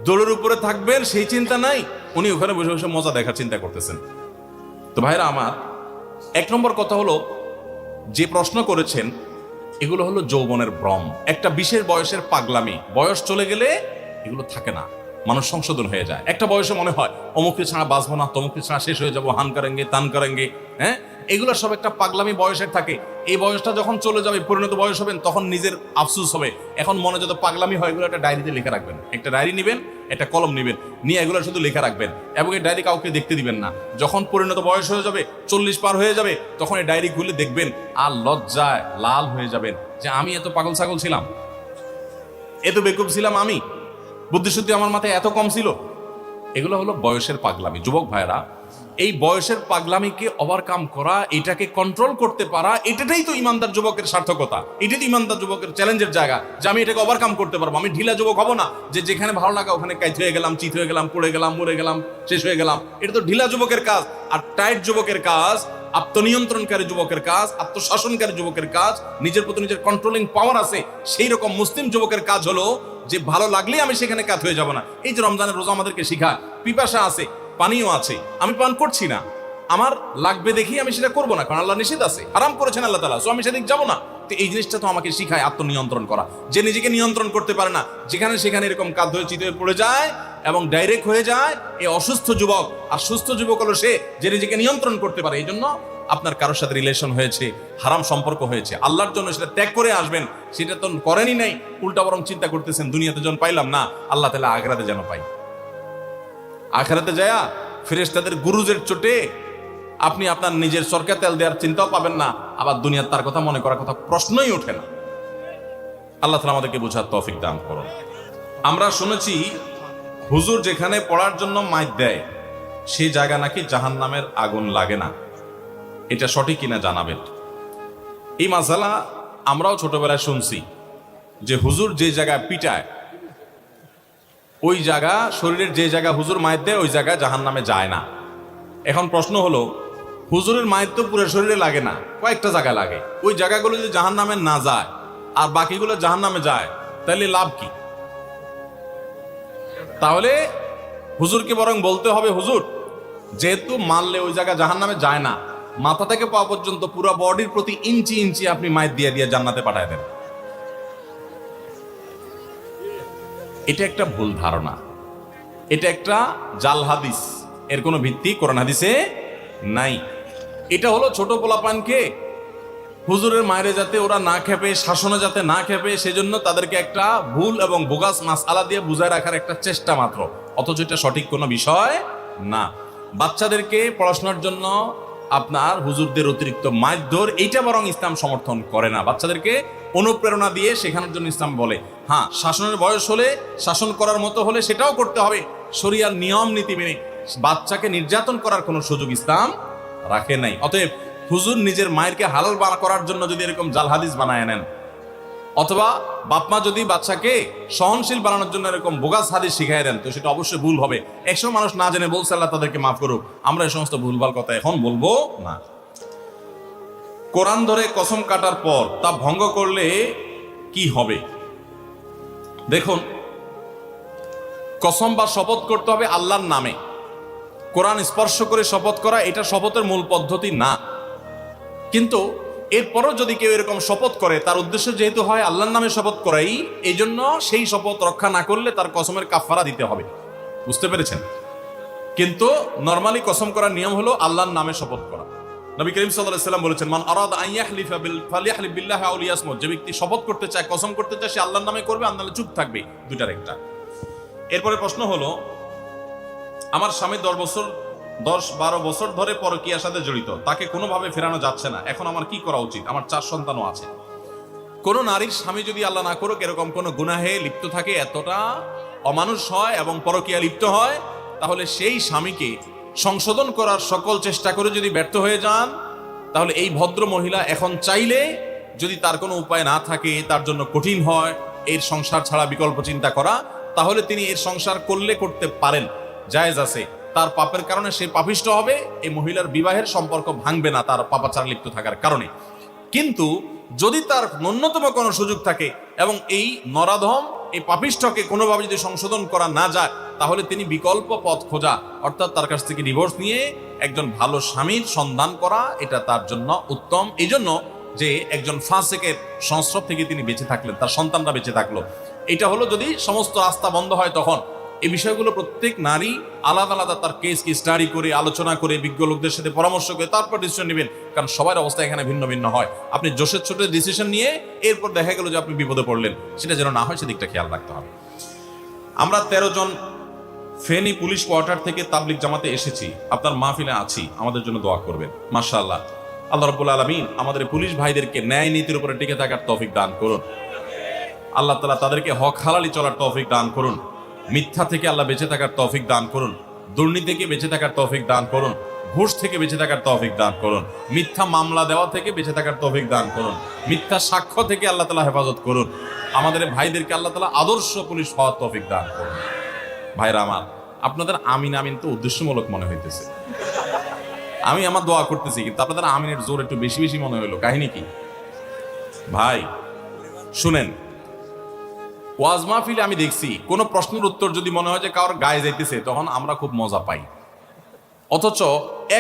দোলের উপরে থাকবেন সেই চিন্তা নাই, উনি ওখানে বসে বসে মজা দেখার চিন্তা করতেছেন। তো ভাইরা আমার, এক নম্বর কথা হলো, যে প্রশ্ন করেছেন এগুলো হলো যৌবনের ভ্রম, একটা বিশেষ বয়সের পাগলামি। বয়স চলে গেলে এগুলো থাকে না, মানুষ সংশোধন হয়ে যায়। একটা বয়সে মনে হয় অমুককে ছাড়া বাঁচবো না, তমুককে ছাড়া শেষ হয়ে যাবো, হান করেঙ্গে তান করেঙ্গে, এগুলো সব একটা পাগলামি বয়সের থাকে। এই বয়সটা যখন চলে যাবে, পরিণত বয়স হবেন, তখন নিজের আফসোস হবে। এখন মনে যত পাগলামি হয়, এগুলো একটা ডায়েরিতে লিখে রাখবেন। একটা ডায়েরি নেবেন, একটা কলম নেবেন, নিয়ে এগুলো শুধু লিখে রাখবেন এবং এই ডায়েরি কাউকে দেখতে দিবেন না। যখন পরিণত বয়স হয়ে যাবে, 40 পার হয়ে যাবে, তখন এই ডায়েরি খুলে দেখবেন আর লজ্জায় লাল হয়ে যাবেন যে আমি এত পাগল ছাগল ছিলাম, এত বেকুব ছিলাম, আমি বুদ্ধিশুদ্ধি আমার মাথায় এত কম ছিল। এগুলো হলো বয়সের পাগলামি। যুবক ভাইরা, এই বয়সের পাগলামিকে ওভারকাম করা, এটাকে কন্ট্রোল করতে পারা, এটাই তো ইমানদার যুবকের সার্থকতা, এটাই তো ইমানদার যুবকের চ্যালেঞ্জের জায়গা, যে আমি এটাকে ওভারকাম করতে পারবো। আমি ঢিলা যুবক হব না, যে যেখানে ভালো লাগা ওখানে কাইত হয়ে গেলাম, চিত হয়ে গেলাম, পড়ে গেলাম, মরে গেলাম, শেষ হয়ে গেলাম। এটা তো ঢিলা যুবকের কাজ। আর টাইট যুবকের কাজ, আত্মনিয়ন্ত্রণকারী যুবকের কাজ, আত্মশাসনকারী যুবকের কাজ, নিজের প্রতি নিজের কন্ট্রোলিং পাওয়ার আছে, সেই রকম মুসলিম যুবকের কাজ হলো যে ভালো লাগলে আমি সেখানে কাত হয়ে যাব না। এই যে রমজানের রোজা আমাদেরকে শিখায়, পিপাসা আছে, পানিও আছে, আমি পান করছি না, আমার লাগবে দেখি আমি সেটা করবো না, কারণ আল্লাহ নিষেধ আছে, হারাম করেছেন আল্লাহ তাআলা, সো আমি সেদিক যাবো না। তো এই জিনিসটা তো আমাকে শিখায় আত্মনিয়ন্ত্রণ করা। যে নিজেকে নিয়ন্ত্রণ করতে পারে না, যেখানে সেখানে এরকম কাঁদ হয়ে চিত হয়ে পড়ে যায় এবং ডাইরেক্ট হয়ে যায়, এই অসুস্থ যুবক। আর সুস্থ যুবক হলো সে যে নিজেকে নিয়ন্ত্রণ করতে পারে। এই জন্য আপনার কারোর সাথে রিলেশন হয়েছে, হারাম সম্পর্ক হয়েছে, আল্লাহর জন্য সেটা ত্যাগ করে আসবেন, সেটা তো করেনই নাই, উল্টা বরং চিন্তা করতেছেন দুনিয়াতে যখন পাইলাম না, আল্লাহ তাআলা আখিরাতে যেন পাই। আখিরাতে যায়া ফেরেশতাদের গুরুজের চোটে আপনি আপনার নিজের সরকার তেল দেওয়ার চিন্তাও পাবেন না, আবার দুনিয়ার তার কথা মনে করার কথা প্রশ্নই ওঠে না। আল্লাহ তাআলা আমাদেরকে বোঝার তৌফিক দান করুন। আমরা শুনেছি হুজুর যেখানে পড়ার জন্য মাইক দেয় সেই জায়গা নাকি জাহান্নামের আগুন লাগে না। এটা সঠিক কিনা জানাবেন। এই মাসালা আমরাও ছোটবেলায় শুনছি যে হুজুর যে জায়গায় পিটায় ওই জায়গা, শরীরের যে জায়গা হুজুর মাইক দেয় ওই জায়গায় জাহান্নামে যায় না। এখন প্রশ্ন হলো, হুজুরের মায়ের তো পুরো শরীরে লাগে না, কয়েকটা জায়গায় লাগে। ওই জায়গাগুলো যদি জাহান্নামে না যায় আর বাকিগুলো জাহান্নামে যায়, তাহলে লাভ কি? তাহলে হুজুরকে বরং বলতে হবে, হুজুর যেহেতু মারলে ওই জায়গা জাহান্নামে যায় না, মাথা থেকে পা পর্যন্ত পুরো বডির প্রতি ইঞ্চি ইঞ্চি আপনি মায়ের দিয়ে দিয়ে জান্নাতে পাঠায় দেন। এটা একটা ভুল ধারণা, এটা একটা জাল হাদিস, এর কোনো ভিত্তি কোরআন হাদিসে নাই। এটা হলো ছোট পোলাপানকে হুজুরের মায়েরে যাতে ওরা না খেপে, শাসনে যাতে না খেপে, সেজন্য তাদেরকে একটা ভুল এবং বোগাস মাসআলা দিয়ে বুঝায় রাখার একটা চেষ্টা মাত্র, অথচ এটা সঠিক কোনো বিষয় না। বাচ্চাদেরকে পড়াশোনার জন্য আপনার হুজুরদের অতিরিক্ত মারধর, এইটা বরং ইসলাম সমর্থন করে না। বাচ্চাদেরকে অনুপ্রেরণা দিয়ে শেখানোর জন্য ইসলাম বলে, হ্যাঁ শাসনের বয়স হলে, শাসন করার মতো হলে সেটাও করতে হবে শরিয়ার নিয়ম নীতি মেনে। বাচ্চাকে নির্যাতন করার কোনো সুযোগ ইসলাম রাখে নাই। অতএব হুজুর নিজের মায়েরকে হালাল করার জন্য যদি এরকম জাল হাদিস বানায় নেন, অথবা বাপমা যদি বাচ্চাকে সহনশীল বানানোর জন্য এরকম বোগাস হাদিস শিখাই দেন, তো সেটা অবশ্যই ভুল হবে। একসময় মানুষ না জেনে বলছে, আল্লাহ তাদেরকে মাফ করুক। আমরা এই সমস্ত ভুলভাল কথা এখন বলবো না। কোরআন ধরে কসম কাটার পর তা ভঙ্গ করলে কি হবে? দেখুন, কসম বা শপথ করতে হবে আল্লাহর নামে। কোরআন স্পর্শ করে শপথ করা এটা শপথের মূল পদ্ধতি না। কিন্তু এরপরও যদি কেউ এরকম শপথ করে, তার উদ্দেশ্য যেহেতু হয় আল্লাহর নামে শপথ করাই, এই জন্য সেই শপথ রক্ষা না করলে তার কসমের কাফারা দিতে হবে। বুঝতে পেরেছেন? কিন্তু নরমালি কসম করার নিয়ম হলো আল্লাহর নামে শপথ করা। নবী করিম সাল্লাল্লাহু আলাইহি ওয়াসাল্লাম বলেছেন, মান আরাদা আন ইয়াহলিফা ফালিয়াহলিফ বিল্লাহি আও লিয়াসমুত। যে ব্যক্তি শপথ করতে চায়, কসম করতে চায়, সে আল্লাহর নামে করবে, আর নাহলে চুপ থাকবে। দুইটার একটা। এরপরে প্রশ্ন হলো, আমার স্বামী 10-12 বছর ধরে পরকীয়ার সাথে জড়িত, তাকে কোনোভাবে ফেরানো যাচ্ছে না, এখন আমার কি করা উচিত? আমার 4 সন্তানও আছে। কোন নারীর স্বামী যদি আল্লাহ না করুক এরকম কোন গুনাহে লিপ্ত থাকে, এতটা অমানুষ হয় এবং পরকীয়া লিপ্ত হয়, তাহলে সেই স্বামীকে সংশোধন করার সকল চেষ্টা করে যদি ব্যর্থ হয়ে যান, তাহলে এই ভদ্র মহিলা এখন চাইলে, যদি তার কোনো উপায় না থাকে, তার জন্য কঠিন হয় এর সংসার ছাড়া বিকল্প চিন্তা করা, তাহলে তিনি এর সংসার করতে পারেন, জায়েজ আছে। তার পাপের কারণে সে পাপিষ্ট হবে, এই মহিলার বিবাহের সম্পর্ক ভাঙবে না তার পাপাচারে লিপ্ত থাকার কারণে। কিন্তু যদি তার ন্যূনতম কোনো সুযোগ থাকে এবং এই নরাধম, এই পাপিষ্টকে কোনোভাবে যদি সংশোধন করা না যায়, তাহলে তিনি বিকল্প পথ খোঁজা, অর্থাৎ তার কাছ থেকে ডিভোর্স নিয়ে একজন ভালো স্বামীর সন্ধান করা, এটা তার জন্য উত্তম। এই জন্য যে একজন ফাসিকের সংস্রব থেকে তিনি বেঁচে থাকলেন, তার সন্তানরা বেঁচে থাকলো। এটা হলো যদি সমস্ত রাস্তা বন্ধ হয়, তখন এই বিষয়গুলো প্রত্যেক নারী আলাদা আলাদা তার কেসকে স্টাডি করে, আলোচনা করে, বিজ্ঞ লোকদের সাথে পরামর্শ করে তারপর ডিসিশন নেবেন। কারণ সবার অবস্থা এখানে ভিন্ন ভিন্ন হয়। আপনি জোশের ছোট ডিসিশন নিয়ে এরপর দেখা গেল যে আপনি বিপদে পড়লেন, সেটা যেন না হয় সেদিকটা খেয়াল রাখতে হবে। আমরা 13 জন ফেনী পুলিশ কোয়ার্টার থেকে তাবলিগ জামাতে এসেছি, আপনার মাহফিলে আছি, আমাদের জন্য দোয়া করবেন। মাশাআল্লাহ, আল্লাহ রাব্বুল আলামিন আমাদের পুলিশ ভাইদেরকে ন্যায় নীতির উপরে টিকে থাকার তৌফিক দান করুন। আল্লাহ তাআলা তাদেরকে হক হালালি চলার তৌফিক দান করুন। মিথ্যা থেকে আল্লাহ বেঁচে থাকার তৌফিক দান করুন। দুর্নীতি থেকে বেঁচে থাকার তৌফিক দান করুন। ঘুষ থেকে বেঁচে থাকার তৌফিক দান করুন। মিথ্যা মামলা দেওয়া থেকে বেঁচে থাকার তৌফিক দান করুন। মিথ্যা সাক্ষ্য থেকে আল্লাহ তাআলা হেফাজত করুন। আমাদের ভাইদেরকে আল্লাহ তাআলা আদর্শ পুলিশ হওয়ার তৌফিক দান করুন। ভাইরা আমার, আপনাদের আমিন আমিন তো উদ্দেশ্যমূলক মনে হইতেছে। আমি আমার দোয়া করতেছি, কিন্তু আপনাদের আমিনের জোর একটু বেশি বেশি মনে হইলো। কাহিনী কি ভাই? শুনেন, ওয়াজ মাহফিলে আমি দেখছি কোন প্রশ্নের উত্তর যদি মনে হয় যে কারোর গায়ে যাইতেছে, তখন আমরা খুব মজা পাই। অথচ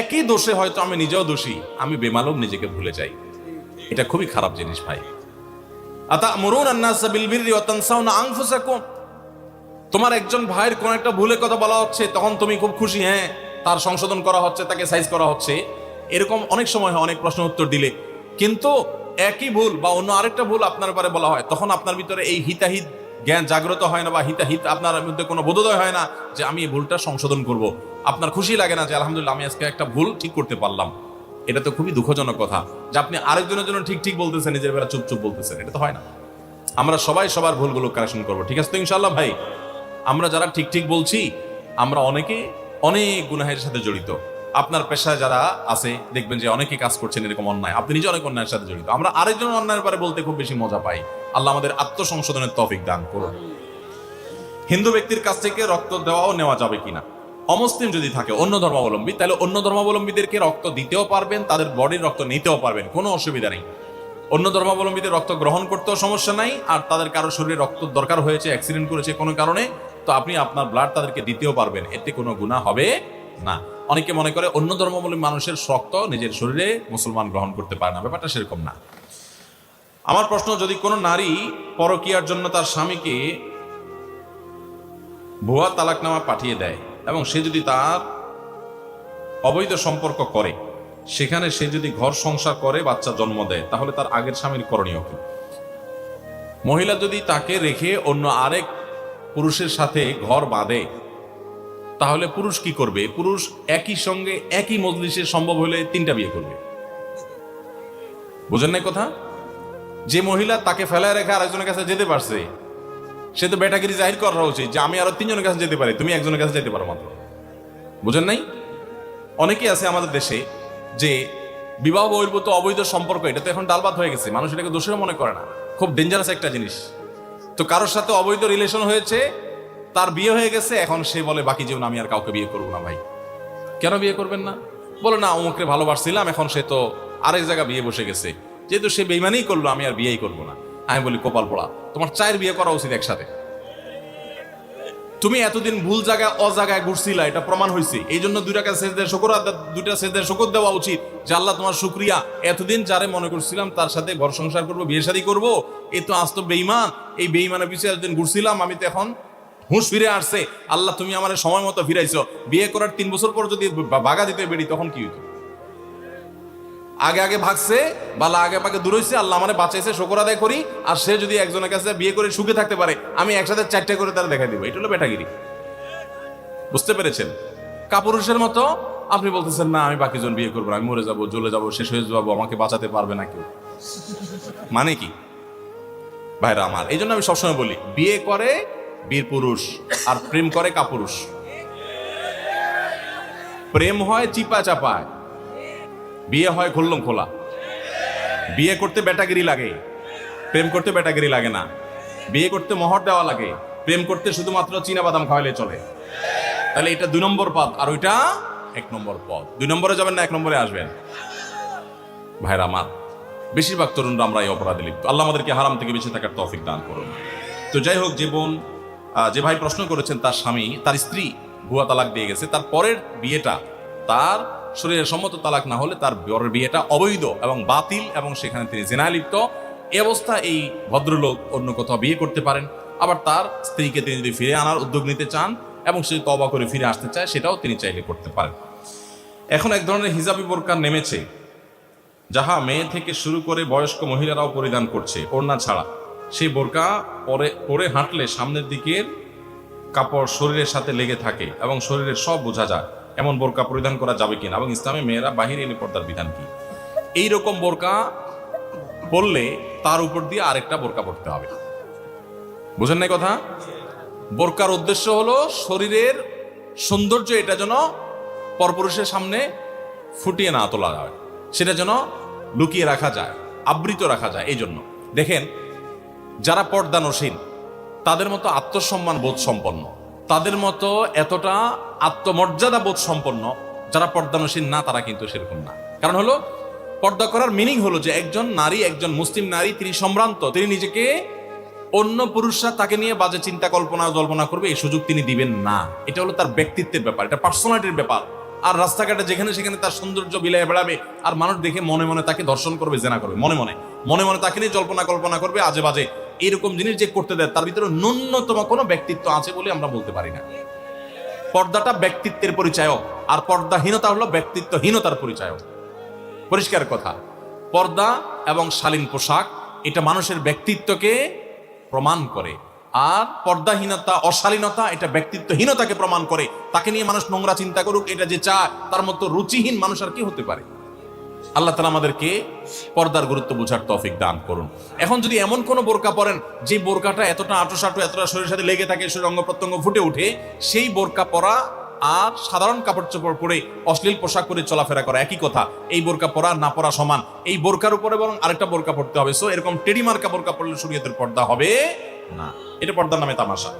একই দোষে হয়তো আমি নিজেও দোষী, আমি বেমালুম নিজেকে ভুলে যাই। এটা খুবই খারাপ জিনিস ভাই। আতা'মুরুনা আন-নাসা বিল বিররি ওয়া তানসাউনা আনফুসাকুম। তোমার একজন ভাইয়ের কোন একটা ভুলের কথা বলা হচ্ছে, তখন তুমি খুব খুশি, হ্যাঁ তার সংশোধন করা হচ্ছে, তাকে সাইজ করা হচ্ছে। এরকম অনেক সময় হয়, অনেক প্রশ্ন উত্তর দিলে। কিন্তু একই ভুল বা অন্য আরেকটা ভুল আপনার ব্যাপারে বলা হয়, তখন আপনার ভিতরে এই হিতাহিত জ্ঞান জাগ্রত হয় না, বা হিতাহিত আপনার মধ্যে কোনো বোধোদয় হয় না যে আমি এই ভুলটা সংশোধন করব। আপনার খুশি লাগে না যে আলহামদুলিল্লাহ আমি আজকে একটা ভুল ঠিক করতে পারলাম। এটা তো খুবই দুঃখজনক কথা যে আপনি আরেকজনের জন্য ঠিক ঠিক বলতেছেন, নিজের বেলা চুপ চুপ বলতেছেন। এটা তো হয় না। আমরা সবাই সবার ভুলগুলো কারেকশন করবো, ঠিক আছে তো ইনশাআল্লাহ ভাই? আমরা যারা ঠিক ঠিক বলছি, আমরা অনেকে অনেক গুনাহের সাথে জড়িত। আপনার পেশায় যারা আছে দেখবেন যে অনেকে কাজ করছেন এরকম অন্যায়, আপনি নিজে অনেক অন্যায়ের সাথে জড়িত। আমরা আরেকজন অন্যায়ের ব্যাপারে বলতে খুব বেশি মজা পাই। আল্লাহ আমাদের আত্মসংশোধনের তৌফিক দান করুন। হিন্দু ব্যক্তির কাছ থেকে রক্ত দেওয়াও নেওয়া যাবে কিনা? অমুসলিম যদি থাকে, অন্য ধর্মাবলম্বী, তাহলে অন্য ধর্মাবলম্বীদেরকে রক্ত দিতেও পারবেন, তাদের বডির রক্ত নিতেও পারবেন, কোনো অসুবিধা নেই। অন্য ধর্মাবলম্বীদের রক্ত গ্রহণ করতেও সমস্যা নাই। আর তাদের কারো শরীরে রক্ত দরকার হয়েছে, অ্যাক্সিডেন্ট করেছে কোনো কারণে, তো আপনি আপনার ব্লাড তাদেরকে দিতেও পারবেন, এতে কোনো গুনাহ হবে না। অনেকে মনে করে অন্য ধর্মাবলম্বী মানুষের রক্ত নিজের শরীরে মুসলমান গ্রহণ করতে পারে না, ব্যাপারটা সেরকম না। আমার প্রশ্ন, যদি কোনো নারী পরকীয়ার জন্য তার স্বামীকে ভুয়া তালাকনামা পাঠিয়ে দেয় এবং সে যদি তার অবৈধ সম্পর্ক করে, সেখানে সে যদি ঘর সংসার করে, বাচ্চা জন্ম দেয়, তাহলে তার আগের স্বামীর করণীয় কি? মহিলা যদি তাকে রেখে অন্য আরেক পুরুষের সাথে ঘর বাঁধে, তাহলে পুরুষ কি করবে? পুরুষ একই সঙ্গে একই মজলিসে সম্ভব হলে 3টা বিয়ে করবে। বুঝেন নাই কথা? যে মহিলা তাকে ফেলায় রেখে আরেকজনের কাছে যেতে পারছে, সে তো বেটাগিরি জাহির করা উচিত যে আমি আরো 3 জনের কাছে যেতে পারি, তুমি একজনের কাছে যেতে পারো মাত্র। বুঝেন নাই? অনেকেই আছে আমাদের দেশে যে বিবাহ বহির্ভূত অবৈধ সম্পর্ক, এটা তো এখন ডালবাত হয়ে গেছে, মানুষ এটাকে দোষের মনে করে না, খুব ডেঞ্জারাস একটা জিনিস। তো কারোর সাথে অবৈধ রিলেশন হয়েছে, তার বিয়ে হয়ে গেছে, এখন সে বলে বাকি জীবন আমি আর কাউকে বিয়ে করবো না। ভাই কেন বিয়ে করবেন না? বলে না অমুককে ভালোবাসছিলাম, এখন সে তো আরেক জায়গায় বিয়ে বসে গেছে, যেহেতু সে বেইমানি করলো আমি আর বিয়েই করবো না। আমি বলি কপাল পোড়া, তোমার 4 বিয়ে করা উচিত একসাথে। তুমি এতদিন ভুল জায়গায় অজায়গায় ঘুরছিলা, এটা প্রমাণ হয়েছে। এই জন্য 2 টাকা সেজদার শুকর, 2টা সেজদার শুকর দেওয়া উচিত যে আল্লাহ তোমার শুকরিয়া, এতদিন যারে মনে করছিলাম তার সাথে ঘর সংসার করবো, বিয়ে শাদী করবো, এই তো আজ তো বেঈমান, এই বেঈমানের পিছিয়ে এতদিন ঘুরছিলাম, আমি তো এখন হুঁশ ফিরে আসছে, আল্লাহ তুমি আমার সময় মতো ফিরাইছো। বিয়ে করার 3 বছর পর যদি বাগা দিতে বেরি, তখন কি হইতো? আগে আগে ভাগছে, বালা আগে পাকে দূর হয়েছে, আল্লাহ মানে বাঁচাইছে, শুকর আদায় করি। আর সে যদি একজনের কাছে বিয়ে করে সুখে থাকতে পারে, আমি একসাথে 4টা করে তারা দেখা দিব, এটা হলো বেটাগিরি। বুঝতে পেরেছেন? কাপুরুষের মতো আপনি বলতেছেন না আমি বাকি জন বিয়ে করবো, আমি মরে যাবো, জ্বলে যাবো, শেষ হয়ে যাবো, আমাকে বাঁচাতে পারবে না কেউ। মানে কি ভাইরা আমার? এই জন্য আমি সবসময় বলি, বিয়ে করে বীর পুরুষ আর প্রেম করে কাপুরুষ। প্রেম হয় চিপা চাপায়, বিয়ে হয় খুল্লম খোলা। বিয়ে করতে বেটাগিরি লাগে, প্রেম করতে বেটাগিরি লাগে না। বিয়ে করতে মোহর দেওয়া লাগে, প্রেম করতে শুধুমাত্র চীনা বাদাম খাওয়াইলে চলে। তাহলে এটা 2 নম্বর পথ, আর ওইটা 1 নম্বর পথ। 2 নম্বরে যাবেন না 1 নম্বরে আসবেন? ভাইরা আমার, বেশিরভাগ তরুণরা আমরা এই অপরাধে লিপ্ত। আল্লাহ আমাদেরকে হারাম থেকে বেঁচে থাকার তৌফিক দান করুন। তো যাই হোক, যে ভাই প্রশ্ন করেছেন, তার স্বামী, তার স্ত্রী ভুয়া তালাক দিয়ে গেছে, তার পরের বিয়েটা তার শরীরের সম্মত তালাক না হলে তার পরের বিয়েটা অবৈধ এবং বাতিল, এবং সেখানে তিনি জিনায় লিপ্ত। এই অবস্থা এই ভদ্রলোক অন্য কোথাও বিয়ে করতে পারেন। আবার তার স্ত্রীকে তিনি যদি ফিরে আনার উদ্যোগ নিতে চান এবং সে তওবা করে ফিরে আসতে চায়, সেটাও তিনি চাইলে করতে পারেন। এখন এক ধরনের হিজাবি বোরকা নেমেছে, যাহা মেয়ে থেকে শুরু করে বয়স্ক মহিলারাও পরিধান করছে ওড়না ছাড়া। সেই বোরকা পরে হাঁটলে সামনের দিকের কাপড় শরীরের সাথে লেগে থাকে এবং শরীরের সব বোঝা যায়, এমন বোরকা পরিধান করা যাবে কিনা, এবং ইসলামে মেয়েরা বাহিরে এলে পর্দার বিধান কি? এইরকম বোরকা পরলে তার উপর দিয়ে আরেকটা বোরকা পরতে হবে। বুঝেন নাই কথা? বোরকার উদ্দেশ্য হলো শরীরের সৌন্দর্য, এটা যেন পরপুরুষের সামনে ফুটিয়ে না তোলা যায়, সেটা যেন লুকিয়ে রাখা যায়, আবৃত রাখা যায়। এই জন্য দেখেন, যারা পর্দানসীন তাদের মতো আত্মসম্মান বোধ সম্পন্ন, তাদের মতো এতটা আত্মমর্যাদা বোধ সম্পন্ন যারা পর্দানসীন না, তারা কিন্তু সেরকম না। কারণ হলো, পর্দা করার মিনিং হলো যে একজন নারী, একজন মুসলিম নারী, তিনি সম্ভ্রান্ত, তিনি নিজেকে অন্য পুরুষরা তাকে নিয়ে বাজে চিন্তা কল্পনা করবে এই সুযোগ তিনি দিবেন না। এটা হলো তার ব্যক্তিত্বের ব্যাপার, এটা পার্সোনালিটির ব্যাপার। আর রাস্তাঘাটে যেখানে সেখানে তার সৌন্দর্য বিলায় বেড়াবে, আর মানুষ দেখে মনে মনে তাকে দর্শন করবে, জেনা করবে মনে মনে। মনে মনে তাকে নিয়ে জল্পনা কল্পনা করবে আজে বাজে, এরকম জিনিস যে করতে দেয় তার ভিতরে ন্যূনতম কোনো ব্যক্তিত্ব আছে বলে আমরা বলতে পারি না। পর্দাটা ব্যক্তিত্বের পরিচায়ক, আর পর্দাহীনতা হলো ব্যক্তিত্বহীনতার পরিচায়ক। পরিষ্কার কথা, পর্দা এবং শালীন পোশাক এটা মানুষের ব্যক্তিত্বকে প্রমাণ করে, আর পর্দাহীনতা অশালীনতা এটা ব্যক্তিত্বহীনতাকে প্রমাণ করে। তাকে নিয়ে মানুষ নোংরা চিন্তা করুক, এটা যে চায় তার মতো রুচিহীন মানুষ আর কি হতে পারে। আল্লাহ তাআলা আমাদেরকে পর্দার গুরুত্ব বোঝার তৌফিক দান করুন। এখন যদি এমন কোন বোরকা পরেন যে বোরকাটা এতটা আঁটুসাঁটু, এতটা শরীরের সাথে লেগে থাকে, শরীর অঙ্গ প্রত্যঙ্গ ফুটে উঠে, সেই বোরকা পরা আর সাধারণ কাপড় চোপড় পরে অশ্লীল পোশাক পরে চলাফেরা করা একই কথা। এই বোরকা পরা না পরা সমান। এই বোরকার উপরে বরং আরেকটা বোরকা পড়তে হবে। সো এরকম টেডি মার্কা বোরকা পরলে শরীয়তের পর্দা হবে না, এটা পর্দার নামে তামাশা।